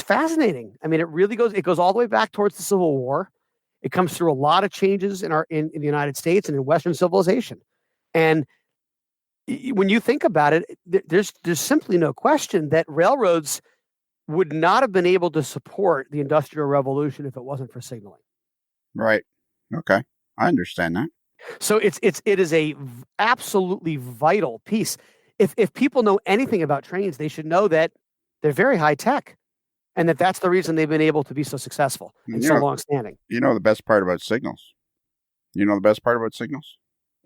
fascinating. I mean, it goes all the way back towards the Civil War. It comes through a lot of changes in the United States and in Western civilization. And when you think about it, there's simply no question that railroads would not have been able to support the Industrial Revolution if it wasn't for signaling. Right. Okay. I understand that. So it is a absolutely vital piece. If people know anything about trains, they should know that they're very high tech, and that's the reason they've been able to be so successful and so long standing. You know the best part about Signals? You know the best part about Signals?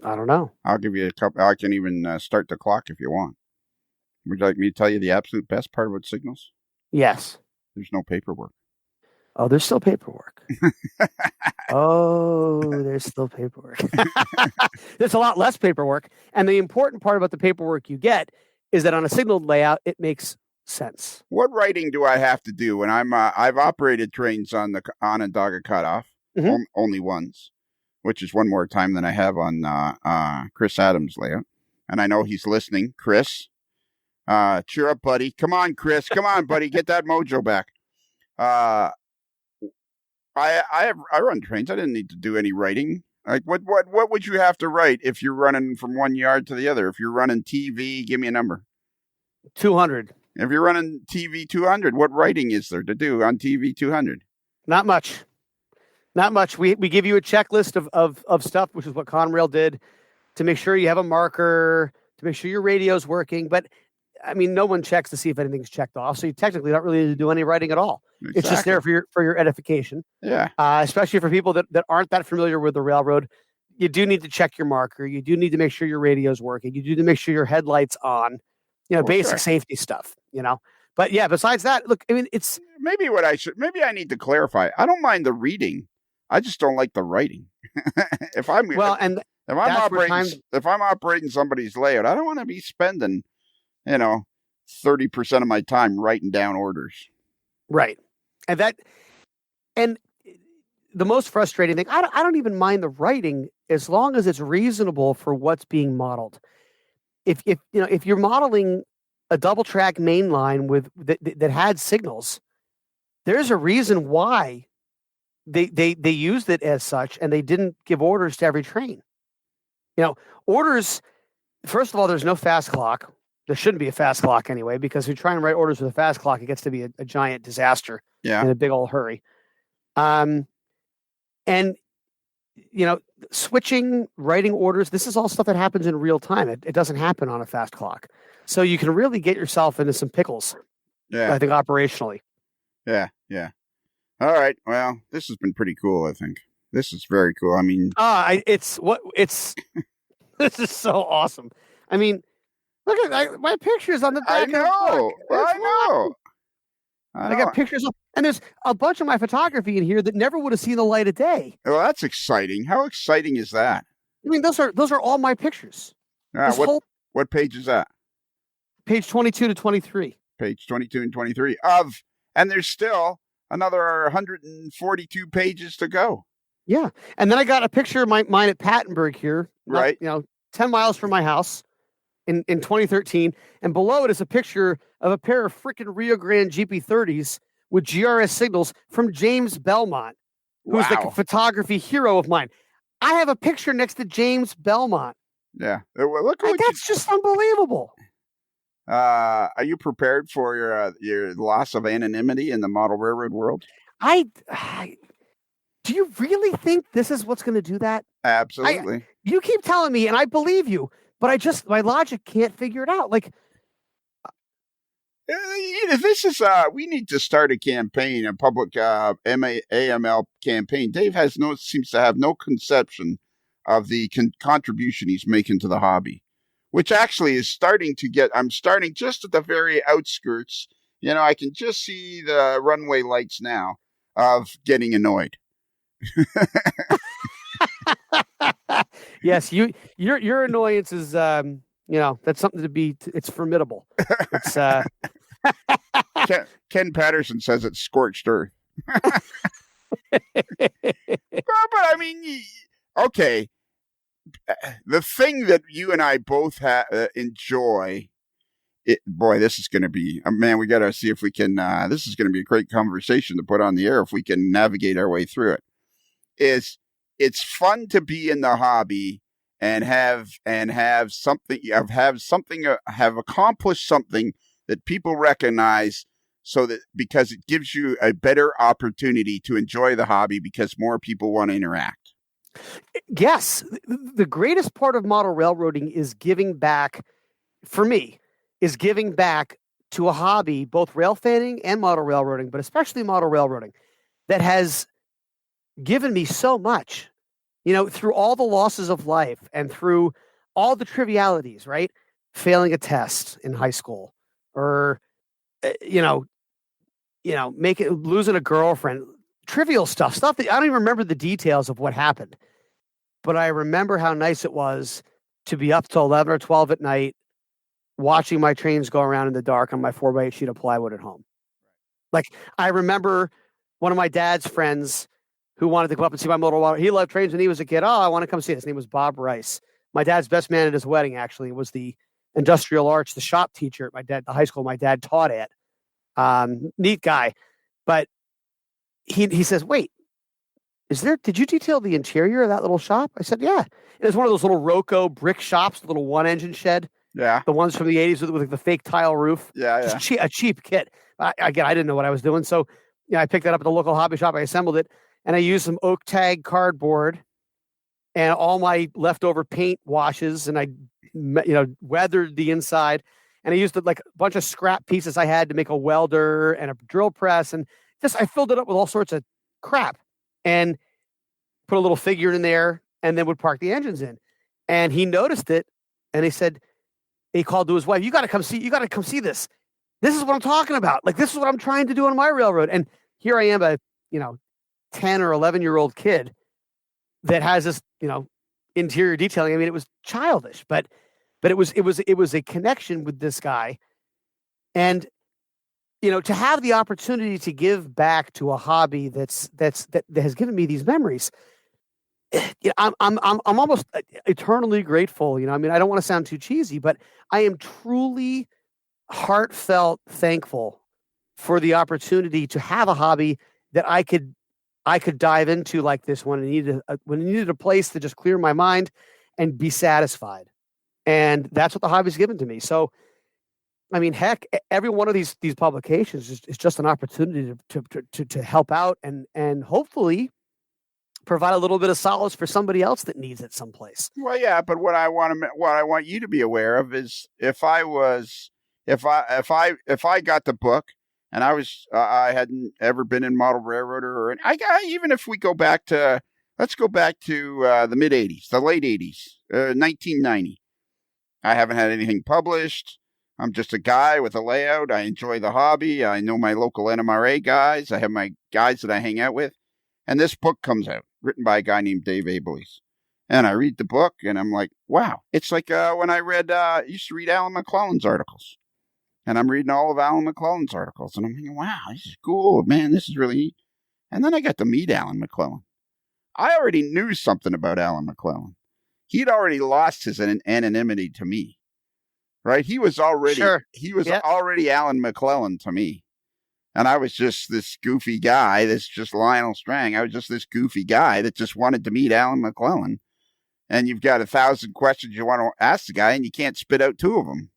I don't know. I'll give you a couple. I can even start the clock if you want. Would you like me to tell you the absolute best part about Signals? Yes. There's no paperwork. Oh, there's still paperwork. There's still paperwork. There's a lot less paperwork. And the important part about the paperwork you get is that on a signaled layout, it makes sense. What writing do I have to do when I've operated trains on the Onondaga cutoff, only once, which is one more time than I have on Chris Adams' layout. And I know he's listening. Chris, cheer up, buddy. Come on, Chris. Come on, buddy. Get that mojo back. I run trains. I didn't need to do any writing. Like what would you have to write if you're running from one yard to the other? If you're running TV, give me a number. 200. If you're running TV 200, what writing is there to do on TV 200? Not much. Not much. We give you a checklist of stuff, which is what Conrail did, to make sure you have a marker, to make sure your radio's working. But I mean, no one checks to see if anything's checked off, so you technically don't really need to do any writing at all. Exactly. It's just there for your edification. Yeah. Especially for people that aren't that familiar with the railroad, you do need to check your marker. You do need to make sure your radio's working. You do need to make sure your headlight's on. Basic safety stuff. But yeah, besides that, look, I mean, it's maybe I need to clarify. I don't mind the reading. I just don't like the writing. if I'm operating somebody's layout, I don't want to be spending 30% of my time writing down orders. Right. And the most frustrating thing, I don't even mind the writing as long as it's reasonable for what's being modeled. If you're modeling a double track main line with that had signals, there's a reason why they used it as such, and they didn't give orders to every train. Orders, first of all, there's no fast clock. There shouldn't be a fast clock anyway, because if you try and write orders with a fast clock, it gets to be a giant disaster in a big old hurry. And switching, writing orders, this is all stuff that happens in real time. It doesn't happen on a fast clock. So you can really get yourself into some pickles, I think, operationally. Yeah. All right. Well, this has been pretty cool, I think. This is very cool. I mean... this is so awesome. I mean, look at my pictures on the back. I know. I got pictures of, and there's a bunch of my photography in here that never would have seen the light of day. Well, that's exciting. How exciting is that? I mean, those are all my pictures. What page is that? Page 22 to 23. Page 22 and 23 and there's still another 142 pages to go. Yeah, and then I got a picture of mine at Pattenberg here, right? 10 miles from my house. In 2013, and below it is a picture of a pair of freaking Rio Grande GP30s with GRS signals from James Belmont, who's like a photography hero of mine. I have a picture next to James Belmont. Yeah, look, that's just unbelievable. Are you prepared for your loss of anonymity in the model railroad world? Do you really think this is what's going to do that? Absolutely. You keep telling me, and I believe you. But my logic can't figure it out. Like, this is we need to start a campaign, a public AML campaign. Dave seems to have no conception of the contribution he's making to the hobby, which actually is starting to get. I'm starting just at the very outskirts. I can just see the runway lights now of getting annoyed. Yes, your annoyance is that's something to be. It's formidable. It's Ken Patterson says it's scorched earth. but I mean, okay. The thing that you and I both enjoy. Boy, this is going to be man. We got to see if we can. This is going to be a great conversation to put on the air if we can navigate our way through it. It's fun to be in the hobby and have accomplished something that people recognize, so that because it gives you a better opportunity to enjoy the hobby because more people want to interact. Yes, the greatest part of model railroading is giving back, for me, is giving back to a hobby, both rail fanning and model railroading, but especially model railroading, that has given me so much, through all the losses of life and through all the trivialities, right? Failing a test in high school, or, losing a girlfriend, trivial stuff that I don't even remember the details of what happened. But I remember how nice it was to be up till 11 or 12 at night watching my trains go around in the dark on my 4x8 sheet of plywood at home. Like, I remember one of my dad's friends who wanted to go up and see my motor water. He loved trains when he was a kid. Oh, I want to come see it. His name was Bob Rice. My dad's best man at his wedding, actually, was the industrial arts, the shop teacher at the high school my dad taught at. Neat guy. But he says, wait, did you detail the interior of that little shop? I said, yeah. It was one of those little Roco brick shops, the little one engine shed. Yeah. The ones from the 80s with the fake tile roof. Yeah. Just a cheap kit. Again, I didn't know what I was doing. So, I picked that up at the local hobby shop. I assembled it, and I used some oak tag cardboard and all my leftover paint washes, and I, weathered the inside, and I used like a bunch of scrap pieces I had to make a welder and a drill press, and I filled it up with all sorts of crap and put a little figure in there, and then would park the engines in. And he noticed it, and he called to his wife, you got to come see this. This is what I'm talking about. Like, this is what I'm trying to do on my railroad. And here I am, a 10 or 11-year-old kid that has this, interior detailing. I mean, it was childish, but it was a connection with this guy. And, to have the opportunity to give back to a hobby that has given me these memories, I'm almost eternally grateful. I mean, I don't want to sound too cheesy, but I am truly heartfelt thankful for the opportunity to have a hobby that I could dive into like this when I needed a place to just clear my mind and be satisfied. And that's what the hobby's given to me. So, I mean, heck, every one of these publications is just an opportunity to help out and hopefully provide a little bit of solace for somebody else that needs it someplace. Well, yeah, but what I want you to be aware of is if I got the book and I hadn't ever been in model railroader, or even if we go back to, let's go back to the mid 80s, the late 80s, 1990. I haven't had anything published. I'm just a guy with a layout. I enjoy the hobby. I know my local NMRA guys. I have my guys that I hang out with. And this book comes out, written by a guy named Dave Abeleys. And I read the book, and I'm like, wow. It's like when I used to read Alan McClellan's articles. And I'm reading all of Alan McClellan's articles. And I'm thinking, wow, this is cool. Man, this is really neat. And then I got to meet Alan McClellan. I already knew something about Alan McClellan. He'd already lost his anonymity to me. Right? He was already already Alan McClellan to me. And I was just this goofy guy, this just Lionel Strang. I was just this goofy guy that just wanted to meet Alan McClellan. And you've got 1,000 questions you want to ask the guy, and you can't spit out 2 of them.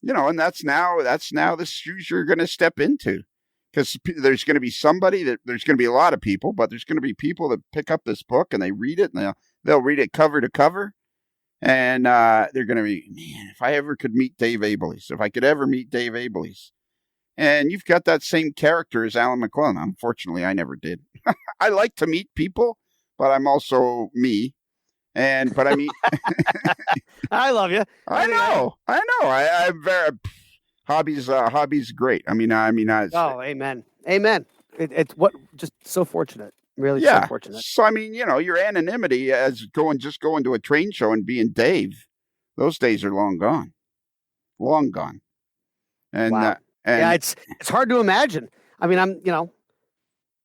And that's now the shoes you're going to step into. Because there's going to be there's going to be a lot of people, but there's going to be people that pick up this book and they read it, and they'll read it cover to cover. And they're going to be, man, if I ever could meet Dave Abeleys, if I could ever meet Dave Abeleys. And you've got that same character as Alan McClellan. Unfortunately, I never did. I like to meet people, but I'm also me. But I mean, I love you. I know. I'm very hobbies great. I mean, amen. It's just so fortunate. Really, yeah. So fortunate. So I mean, your anonymity as going to a train show and being Dave, those days are long gone. Long gone. And wow. Yeah, it's hard to imagine. I mean, I don't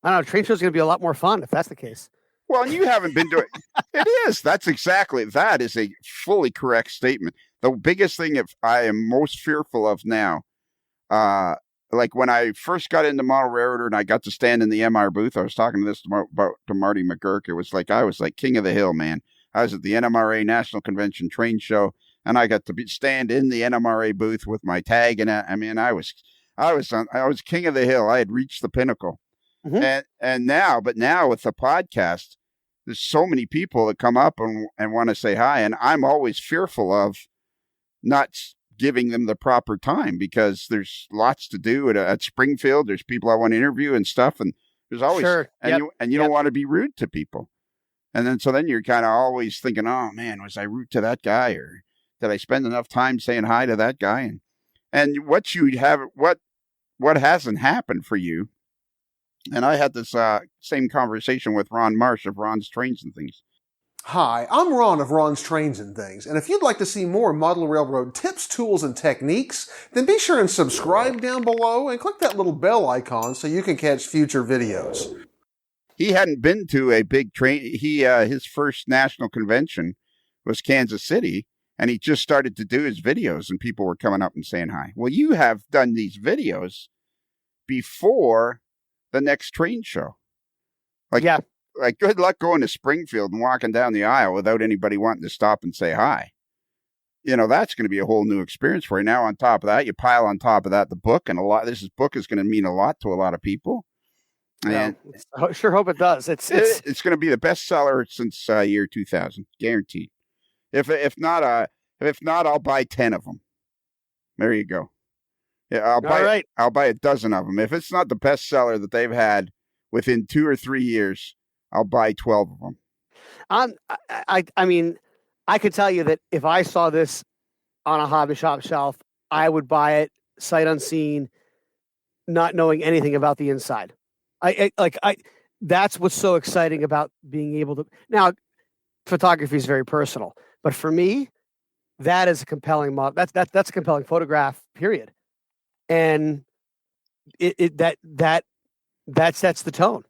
know. Train show's going to be a lot more fun if that's the case. Well, and you haven't been doing it. Is. That is a fully correct statement. The biggest thing I am most fearful of now, like when I first got into model railroader and I got to stand in the MR booth, I was talking to Marty McGurk. It was like I was like king of the hill, man. I was at the NMRA National Convention train show, and I got to stand in the NMRA booth with my tag, and I mean, I was king of the hill. I had reached the pinnacle. Mm-hmm. And now with the podcast, there's so many people that come up and want to say hi, and I'm always fearful of not giving them the proper time because there's lots to do at Springfield. There's people I want to interview and stuff, and there's always you don't want to be rude to people, and then you're kind of always thinking, oh man, was I rude to that guy, or did I spend enough time saying hi to that guy? And what hasn't happened for you? And I had this same conversation with Ron Marsh of Ron's Trains and Things. Hi, I'm Ron of Ron's Trains and Things, and if you'd like to see more model railroad tips, tools, and techniques, then be sure and subscribe down below and click that little bell icon so you can catch future videos. He hadn't been to a big train. His first national convention was Kansas City, and he just started to do his videos, and people were coming up and saying hi. Well, you have done these videos before the next train show. Like, good luck going to Springfield and walking down the aisle without anybody wanting to stop and say hi. That's going to be a whole new experience for you. Now, on top of that, you pile on top of that the book, and this book is going to mean a lot to a lot of people. And I sure hope it does. It's going to be the bestseller since year 2000, guaranteed. If not, I'll buy 10 of them. There you go. Yeah, I'll buy a dozen of them. If it's not the bestseller that they've had within 2 or 3 years, I'll buy 12 of them. I mean, I could tell you that if I saw this on a hobby shop shelf, I would buy it sight unseen, not knowing anything about the inside. That's what's so exciting about being able to. Now, photography is very personal, but for me, that is a compelling model. That's a compelling photograph. Period. And that sets the tone.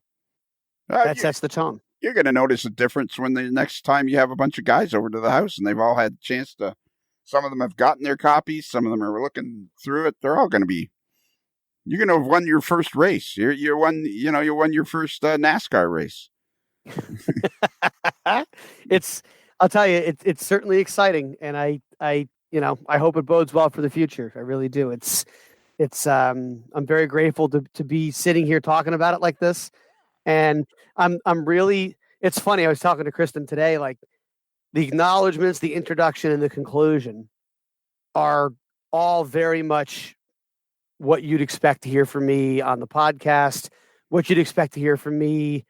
That sets the tone. You're going to notice a difference when the next time you have a bunch of guys over to the house and they've all had a chance to. Some of them have gotten their copies. Some of them are looking through it. They're all going to be. You're going to have won your first race. You won your first NASCAR race. I'll tell you, it's certainly exciting, and I hope it bodes well for the future. I really do. I'm very grateful to be sitting here talking about it like this. And I'm really, it's funny. I was talking to Kristen today, like the acknowledgments, the introduction, and the conclusion are all very much what you'd expect to hear from me on the podcast, what you'd expect to hear from me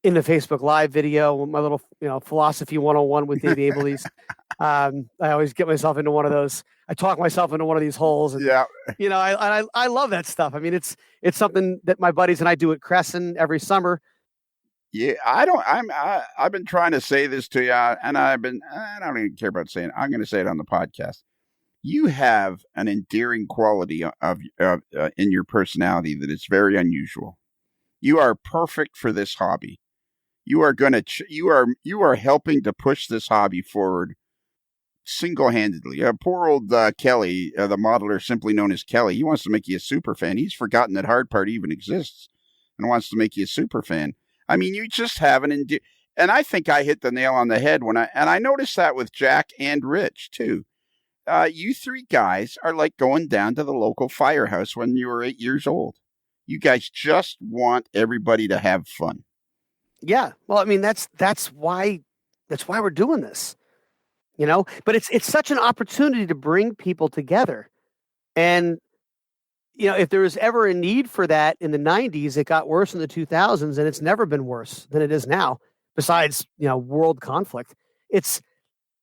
in the Facebook Live video, my little, philosophy 101 with Dave Abelese. I always get myself into one of those. I talk myself into one of these holes. And, I love that stuff. I mean, it's something that my buddies and I do at Crescent every summer. Yeah, I've been trying to say this to you, and I don't even care about saying it. I'm going to say it on the podcast. You have an endearing quality of in your personality that is very unusual. You are perfect for this hobby. You are you are helping to push this hobby forward single-handedly. Poor old Kelly, the modeler simply known as Kelly, he wants to make you a super fan. He's forgotten that Hard Part even exists and wants to make you a super fan. I mean, you just have and I think I hit the nail on the head I noticed that with Jack and Rich too. You three guys are like going down to the local firehouse when you were 8 years old. You guys just want everybody to have fun. Yeah. Well, I mean, that's why we're doing this, but it's such an opportunity to bring people together. And, if there was ever a need for that in the 90s, it got worse in the 2000s, and it's never been worse than it is now, besides, world conflict.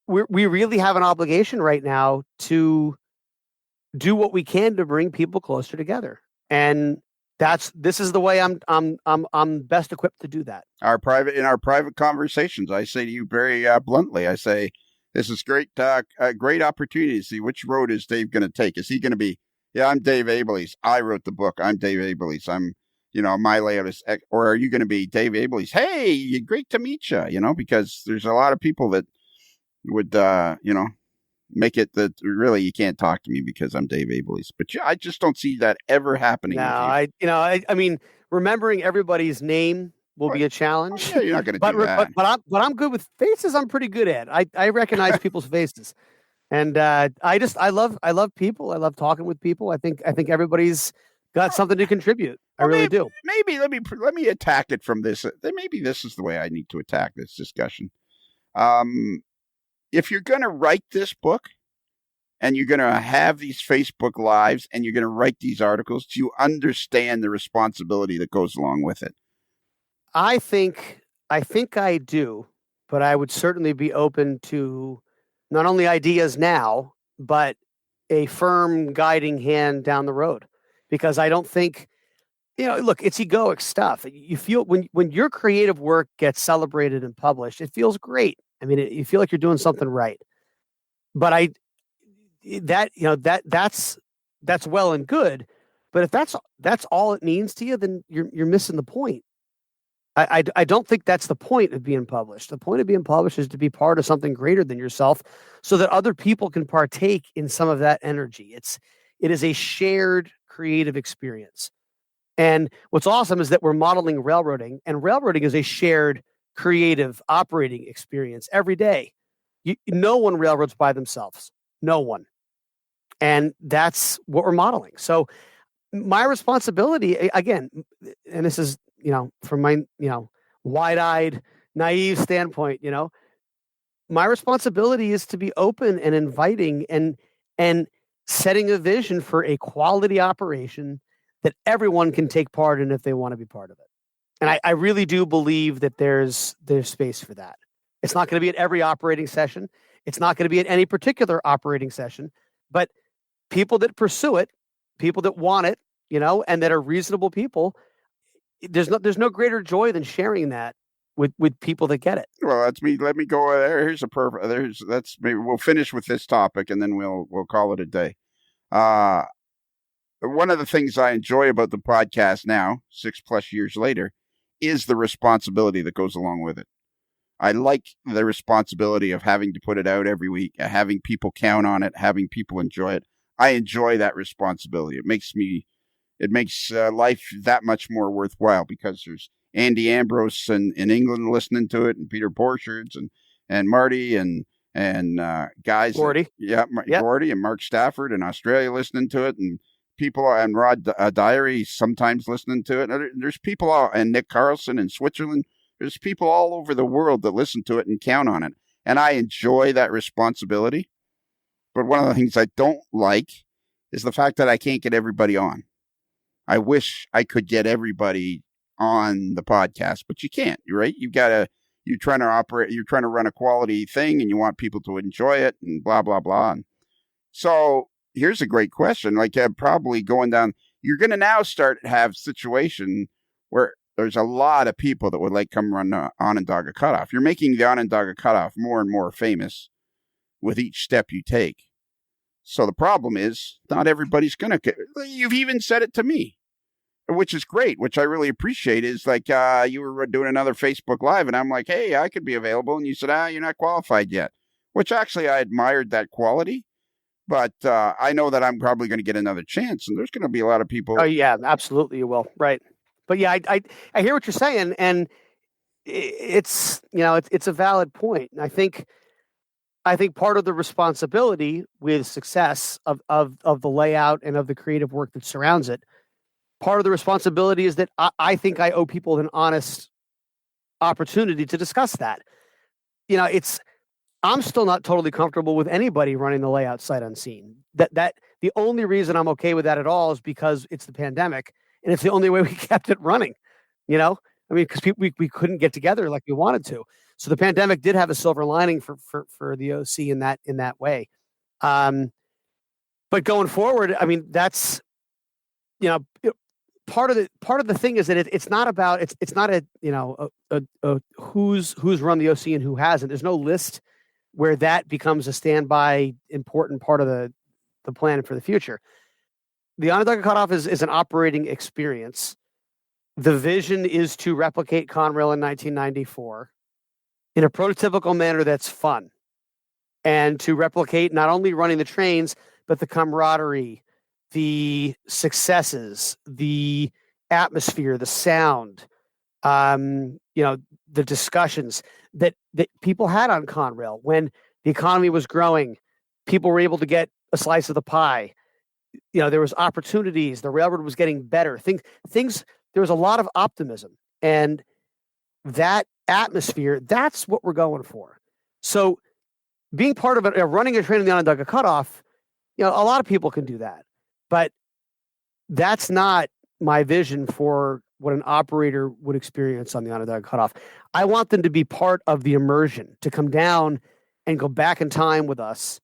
We really have an obligation right now to do what we can to bring people closer together. And this is the way I'm best equipped to do that. In our private conversations, I say to you very bluntly, I say, this is great opportunity to see which road is Dave going to take. Is he going to be, I'm Dave Abelese. I wrote the book. I'm Dave Abelese. I'm, my layout is, or are you going to be Dave Abelese? Hey, great to meet you, because there's a lot of people that would, make it that really you can't talk to me because I'm Dave Abelese. But I just don't see that ever happening. No, I mean, remembering everybody's name will be a challenge. Yeah, you're not going to do that. But I'm good with faces. I'm pretty good at. I recognize people's faces, and I love people. I love talking with people. I think everybody's got something to contribute. I really do. Maybe let me attack it from this. Maybe this is the way I need to attack this discussion. If you're going to write this book and you're going to have these Facebook Lives and you're going to write these articles, do you understand the responsibility that goes along with it? I think I do, but I would certainly be open to not only ideas now, but a firm guiding hand down the road. Because I don't think, look, it's egoic stuff. You feel when your creative work gets celebrated and published, it feels great. I mean, you feel like you're doing something right. But that's well and good. But if that's all it means to you, then you're missing the point. I don't think that's the point of being published. The point of being published is to be part of something greater than yourself so that other people can partake in some of that energy. It is a shared creative experience. And what's awesome is that we're modeling railroading, and railroading is a shared creative operating experience every day. No one railroads by themselves. No one. And that's what we're modeling. So my responsibility, again, and this is, from my, wide-eyed, naive standpoint, my responsibility is to be open and inviting and setting a vision for a quality operation that everyone can take part in if they want to be part of it. And I really do believe that there's space for that. It's not going to be at every operating session. It's not going to be at any particular operating session, but people that pursue it, people that want it, and that are reasonable people, there's no greater joy than sharing that with people that get it. Well, that's me. Let me go there. Here's a perfect. Maybe we'll finish with this topic and then we'll call it a day. One of the things I enjoy about the podcast now, 6+ years later, is the responsibility that goes along with it. I like the responsibility of having to put it out every week, having people count on it, having people enjoy it. I enjoy that responsibility. It makes life that much more worthwhile because there's Andy Ambrose in England listening to it, and Peter Borchards and Marty and guys. Gordy. Gordy and Mark Stafford in Australia listening to it, and people, and Rod Diary sometimes listening to it. And there's people and Nick Carlson in Switzerland. There's people all over the world that listen to it and count on it. And I enjoy that responsibility. But one of the things I don't like is the fact that I can't get everybody on. I wish I could get everybody on the podcast, but you can't, right? You're trying to run a quality thing and you want people to enjoy it and blah, blah, blah. And so here's a great question. Probably going down, you're going to now start to have situation where there's a lot of people that would come run the Onondaga Cutoff. You're making the Onondaga Cutoff more and more famous with each step you take. So the problem is not everybody's going to. You've even said it to me, which is great, which I really appreciate. Is you were doing another Facebook Live, and I'm like, hey, I could be available, and you said, you're not qualified yet. Which actually I admired that quality, but I know that I'm probably going to get another chance, and there's going to be a lot of people. Oh yeah, absolutely you will, right? But yeah, I hear what you're saying, and it's a valid point. And I think part of the responsibility with success of the layout and of the creative work that surrounds it, part of the responsibility is that I think I owe people an honest opportunity to discuss that. I'm still not totally comfortable with anybody running the layout sight unseen. That the only reason I'm okay with that at all is because it's the pandemic and it's the only way we kept it running. Because we couldn't get together like we wanted to. So the pandemic did have a silver lining for the OC in that way. But going forward, that's part of the thing is that it's not about it's not a who's run the OC and who hasn't. There's no list where that becomes a standby important part of the plan for the future. The Onondaga Cutoff is an operating experience. The vision is to replicate Conrail in 1994 in a prototypical manner that's fun, and to replicate not only running the trains, but the camaraderie, the successes, the atmosphere, the sound, the discussions that people had on Conrail when the economy was growing. People were able to get a slice of the pie. there was opportunities. The railroad was getting better. Things. There was a lot of optimism, and that atmosphere. That's what we're going for. So, being part of it, running a train in the Onondaga Cutoff, a lot of people can do that, but that's not my vision for what an operator would experience on the Onondaga Cutoff. I want them to be part of the immersion, to come down and go back in time with us,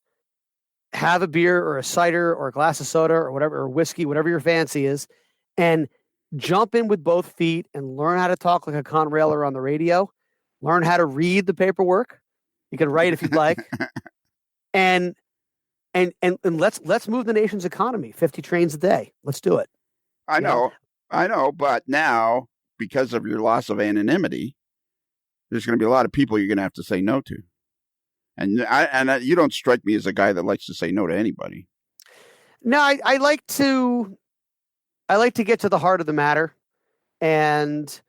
have a beer or a cider or a glass of soda or whatever, or whiskey, whatever your fancy is, and jump in with both feet and learn how to talk like a Conrailer on the radio, learn how to read the paperwork. You can write if you'd like. And let's move the nation's economy. 50 trains a day. Let's do it. I know. But now, because of your loss of anonymity, there's going to be a lot of people you're going to have to say no to. And you don't strike me as a guy that likes to say no to anybody. No, I like to get to the heart of the matter. And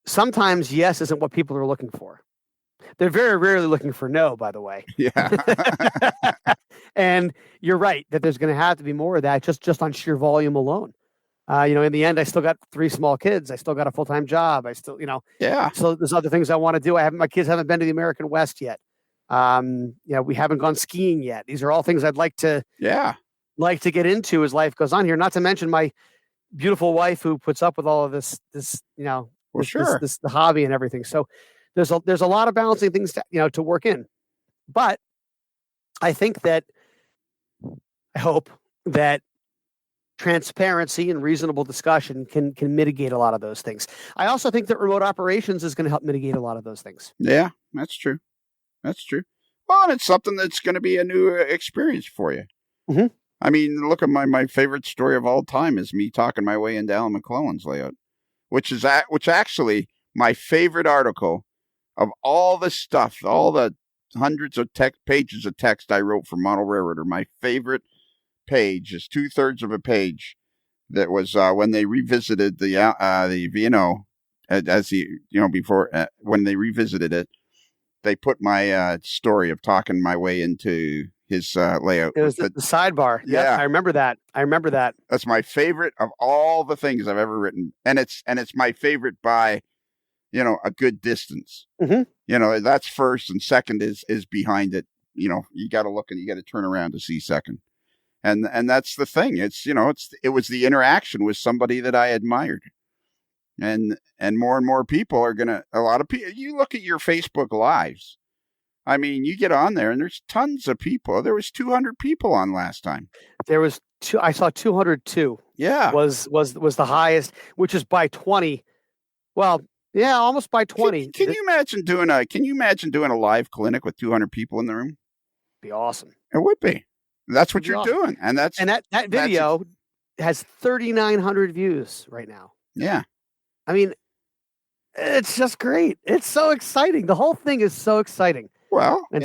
sometimes yes isn't what people are looking for. They're very rarely looking for no, by the way. Yeah. And you're right that there's going to have to be more of that just on sheer volume alone. In the end, I still got 3 small kids. I still got a full-time job. I still, Yeah. So there's other things I want to do. My kids haven't been to the American West yet. We haven't gone skiing yet. These are all things I'd like to get into as life goes on here. Not to mention my beautiful wife who puts up with all of this, the hobby and everything. So there's a lot of balancing things to work in. But I think that I hope that transparency and reasonable discussion can mitigate a lot of those things. I also think that remote operations is going to help mitigate a lot of those things. Yeah, that's true. Well, and it's something that's going to be a new experience for you. Mm-hmm. I mean, look at my favorite story of all time is me talking my way into Alan McClellan's layout, which actually my favorite article of all the stuff, all the hundreds of pages of text I wrote for Model Railroader. My favorite page is 2/3 of a page that was when they revisited the VNO before when they revisited it, they put my story of talking my way into his layout. It was the sidebar. Yeah, I remember that. That's my favorite of all the things I've ever written, and it's my favorite by a good distance. Mm-hmm. That's first, and second is behind it. You got to look and you got to turn around to see second. And that's the thing. It was the interaction with somebody that I admired. And more people are a lot of people, you look at your Facebook lives. I mean, you get on there and there's tons of people. There was 200 people on last time. There was I saw 202. Yeah. Was the highest, which is by 20. Well, yeah, almost by 20. Can you imagine doing a live clinic with 200 people in the room? Be awesome. It would be. That's what you're doing. And that video has 3,900 views right now. Yeah. I mean, it's just great. It's so exciting. The whole thing is so exciting. Well, and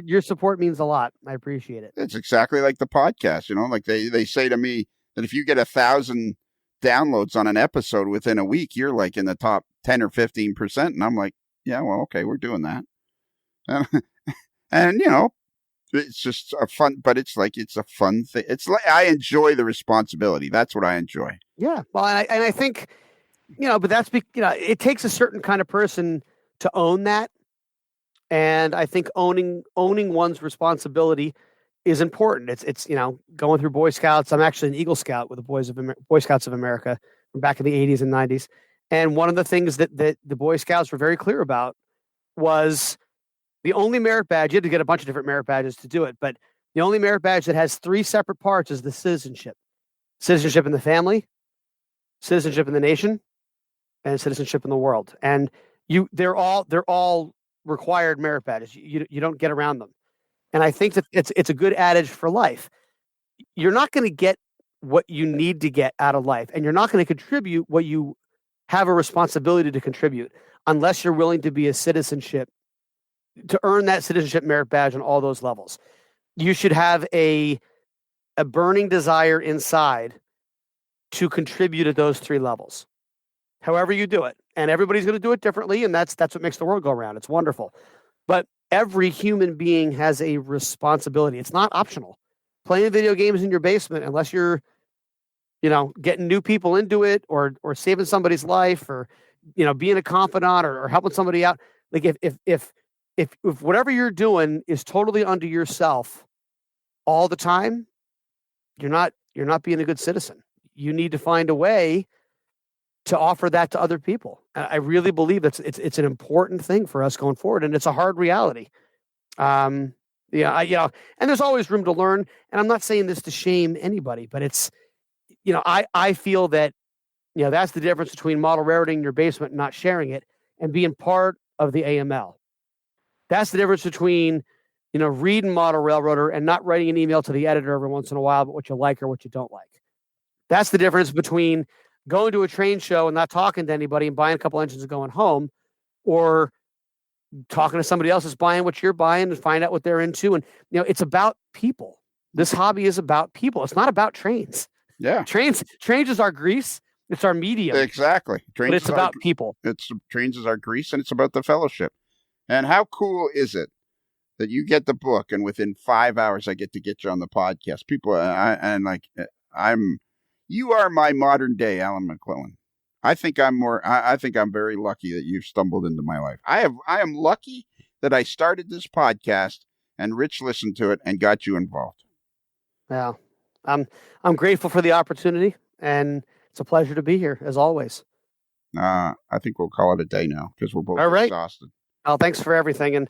your support means a lot. I appreciate it. It's exactly like the podcast, like they say to me that if you get 1,000 downloads on an episode within a week, you're like in the top 10 or 15%. And I'm like, yeah, well, okay, we're doing that. And it's just a fun, but it's a fun thing. It's like, I enjoy the responsibility. That's what I enjoy. Yeah. Well, and I think, but that's, it takes a certain kind of person to own that. And I think owning one's responsibility is important. It's going through Boy Scouts. I'm actually an Eagle Scout with the Boy Scouts of America from back in the 80s and 90s. And one of the things that the Boy Scouts were very clear about was the only merit badge. You had to get a bunch of different merit badges to do it, but the only merit badge that has 3 separate parts is the citizenship. Citizenship in the family, citizenship in the nation, and citizenship in the world. And they're all required merit badges. You don't get around them. And I think that it's a good adage for life. You're not going to get what you need to get out of life, and you're not going to contribute what you have a responsibility to contribute unless you're willing to be to earn that citizenship merit badge on all those levels. You should have a burning desire inside to contribute at those 3 levels. However you do it. And everybody's going to do it differently, and that's what makes the world go around. It's wonderful. But every human being has a responsibility. It's not optional. playing video games in your basement, unless you're, getting new people into it or saving somebody's life or, being a confidant or helping somebody out. Like if whatever you're doing is totally unto yourself all the time, you're not being a good citizen. You need to find a way to offer that to other people. I really believe it's an important thing for us going forward, and it's a hard reality. And there's always room to learn. And I'm not saying this to shame anybody, but it's, I feel that, that's the difference between model railroading in your basement and not sharing it and being part of the AML. That's the difference between, reading Model Railroader and not writing an email to the editor every once in a while, but what you like or what you don't like. That's the difference between going to a train show and not talking to anybody and buying a couple engines and going home, or talking to somebody else that's buying what you're buying and find out what they're into. And, it's about people. This hobby is about people. It's not about trains. Yeah. Trains is our grease. It's our medium. Exactly. But it's about people. Trains is our grease, and it's about the fellowship. And how cool is it that you get the book and within 5 hours I get you on the podcast? You are my modern day Alan McClellan. I think I'm very lucky that you've stumbled into my life. I am lucky that I started this podcast and Rich listened to it and got you involved. Yeah. I'm grateful for the opportunity, and it's a pleasure to be here as always. I think we'll call it a day now because we're both exhausted. Oh, thanks for everything.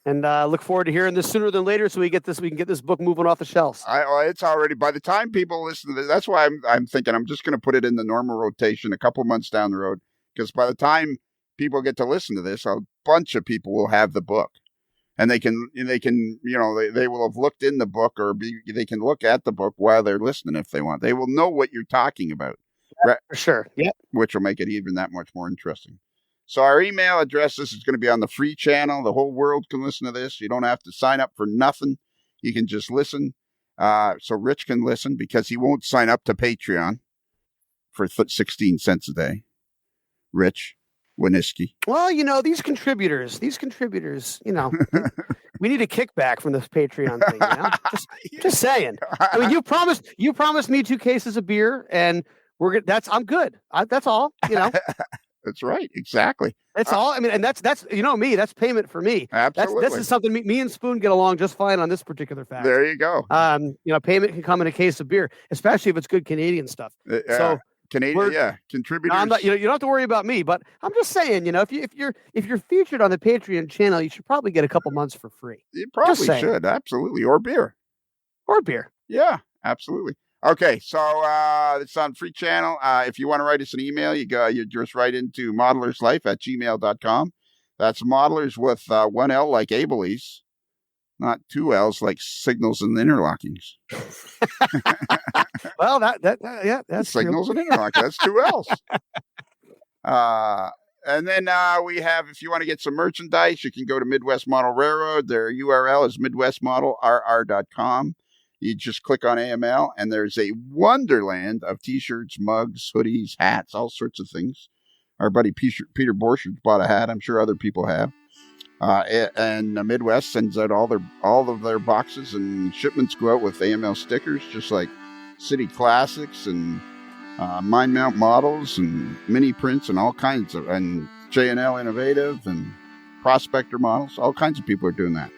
And look forward to hearing this sooner than later, so we can get this book moving off the shelves. It's already, by the time people listen to this, that's why I'm thinking I'm just going to put it in the normal rotation a couple months down the road, because by the time people get to listen to this, a bunch of people will have the book, and they will have looked in the book, or they can look at the book while they're listening if they want. They will know what you're talking about. Yeah, for sure. Yeah, which will make it even that much more interesting. So our email address, this is going to be on the free channel. The whole world can listen to this. You don't have to sign up for nothing. You can just listen. So Rich can listen, because he won't sign up to Patreon for 16 cents a day. Rich Winiski. Well, these contributors, we need a kickback from this Patreon thing. Just saying. I mean, you promised me 2 cases of beer, and I'm good. That's all, That's right. Exactly. That's all. I mean, and that's me. That's payment for me. Absolutely. This is something me and Spoon get along just fine on this particular fact. There you go. Payment can come in a case of beer, especially if it's good Canadian stuff. So Canadian, contributors. I'm not, you don't have to worry about me, but I'm just saying, if you're featured on the Patreon channel, you should probably get a couple months for free. You probably should. Absolutely. Or beer. Yeah, absolutely. Okay, so it's on free channel. If you want to write us an email, you just write into modelerslife@gmail.com. That's modelers with 1 L like Abelese, not 2 L's like Signals and Interlockings. Well, that's Signals and Interlockings. That's 2 L's. And then we have, if you want to get some merchandise, you can go to Midwest Model Railroad. Their URL is midwestmodelrr.com. You just click on AML, and there's a wonderland of T-shirts, mugs, hoodies, hats, all sorts of things. Our buddy Peter Borchard bought a hat. I'm sure other people have. And Midwest sends out all of their boxes, and shipments go out with AML stickers, just like City Classics and Mind Mount Models and mini prints and all kinds of, and J&L Innovative and Prospector Models. All kinds of people are doing that.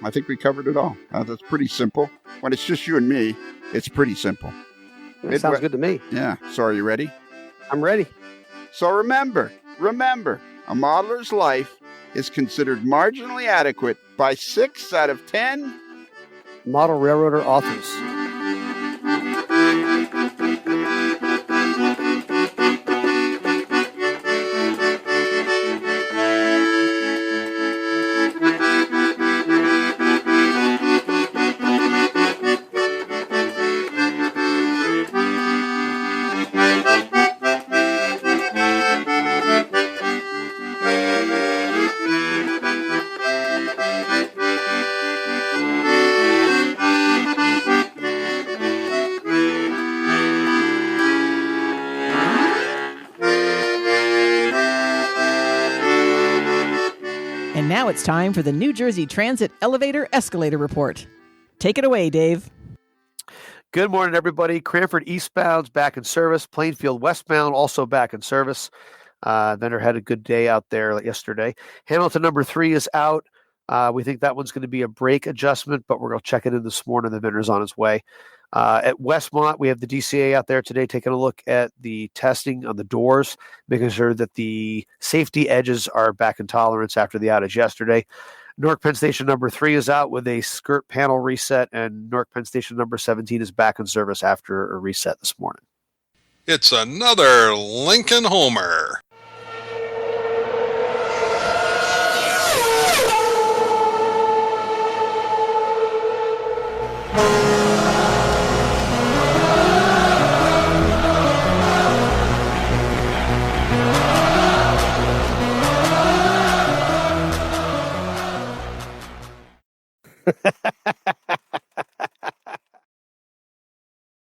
I think we covered it all. That's pretty simple. When it's just you and me, it's pretty simple. That sounds good to me. Yeah. So are you ready? I'm ready. So remember, a modeler's life is considered marginally adequate by 6 out of 10 Model Railroader authors. And now it's time for the New Jersey Transit Elevator Escalator Report. Take it away, Dave. Good morning, everybody. Cranford eastbound's back in service. Plainfield westbound also back in service. Vendor had a good day out there yesterday. Hamilton number 3 is out. We think that one's going to be a brake adjustment, but we're going to check it in this morning. The vendor's on his way. At Westmont, we have the DCA out there today taking a look at the testing on the doors, making sure that the safety edges are back in tolerance after the outage yesterday. Newark Penn Station number 3 is out with a skirt panel reset, and Newark Penn Station number 17 is back in service after a reset this morning. It's another Lincoln Homer.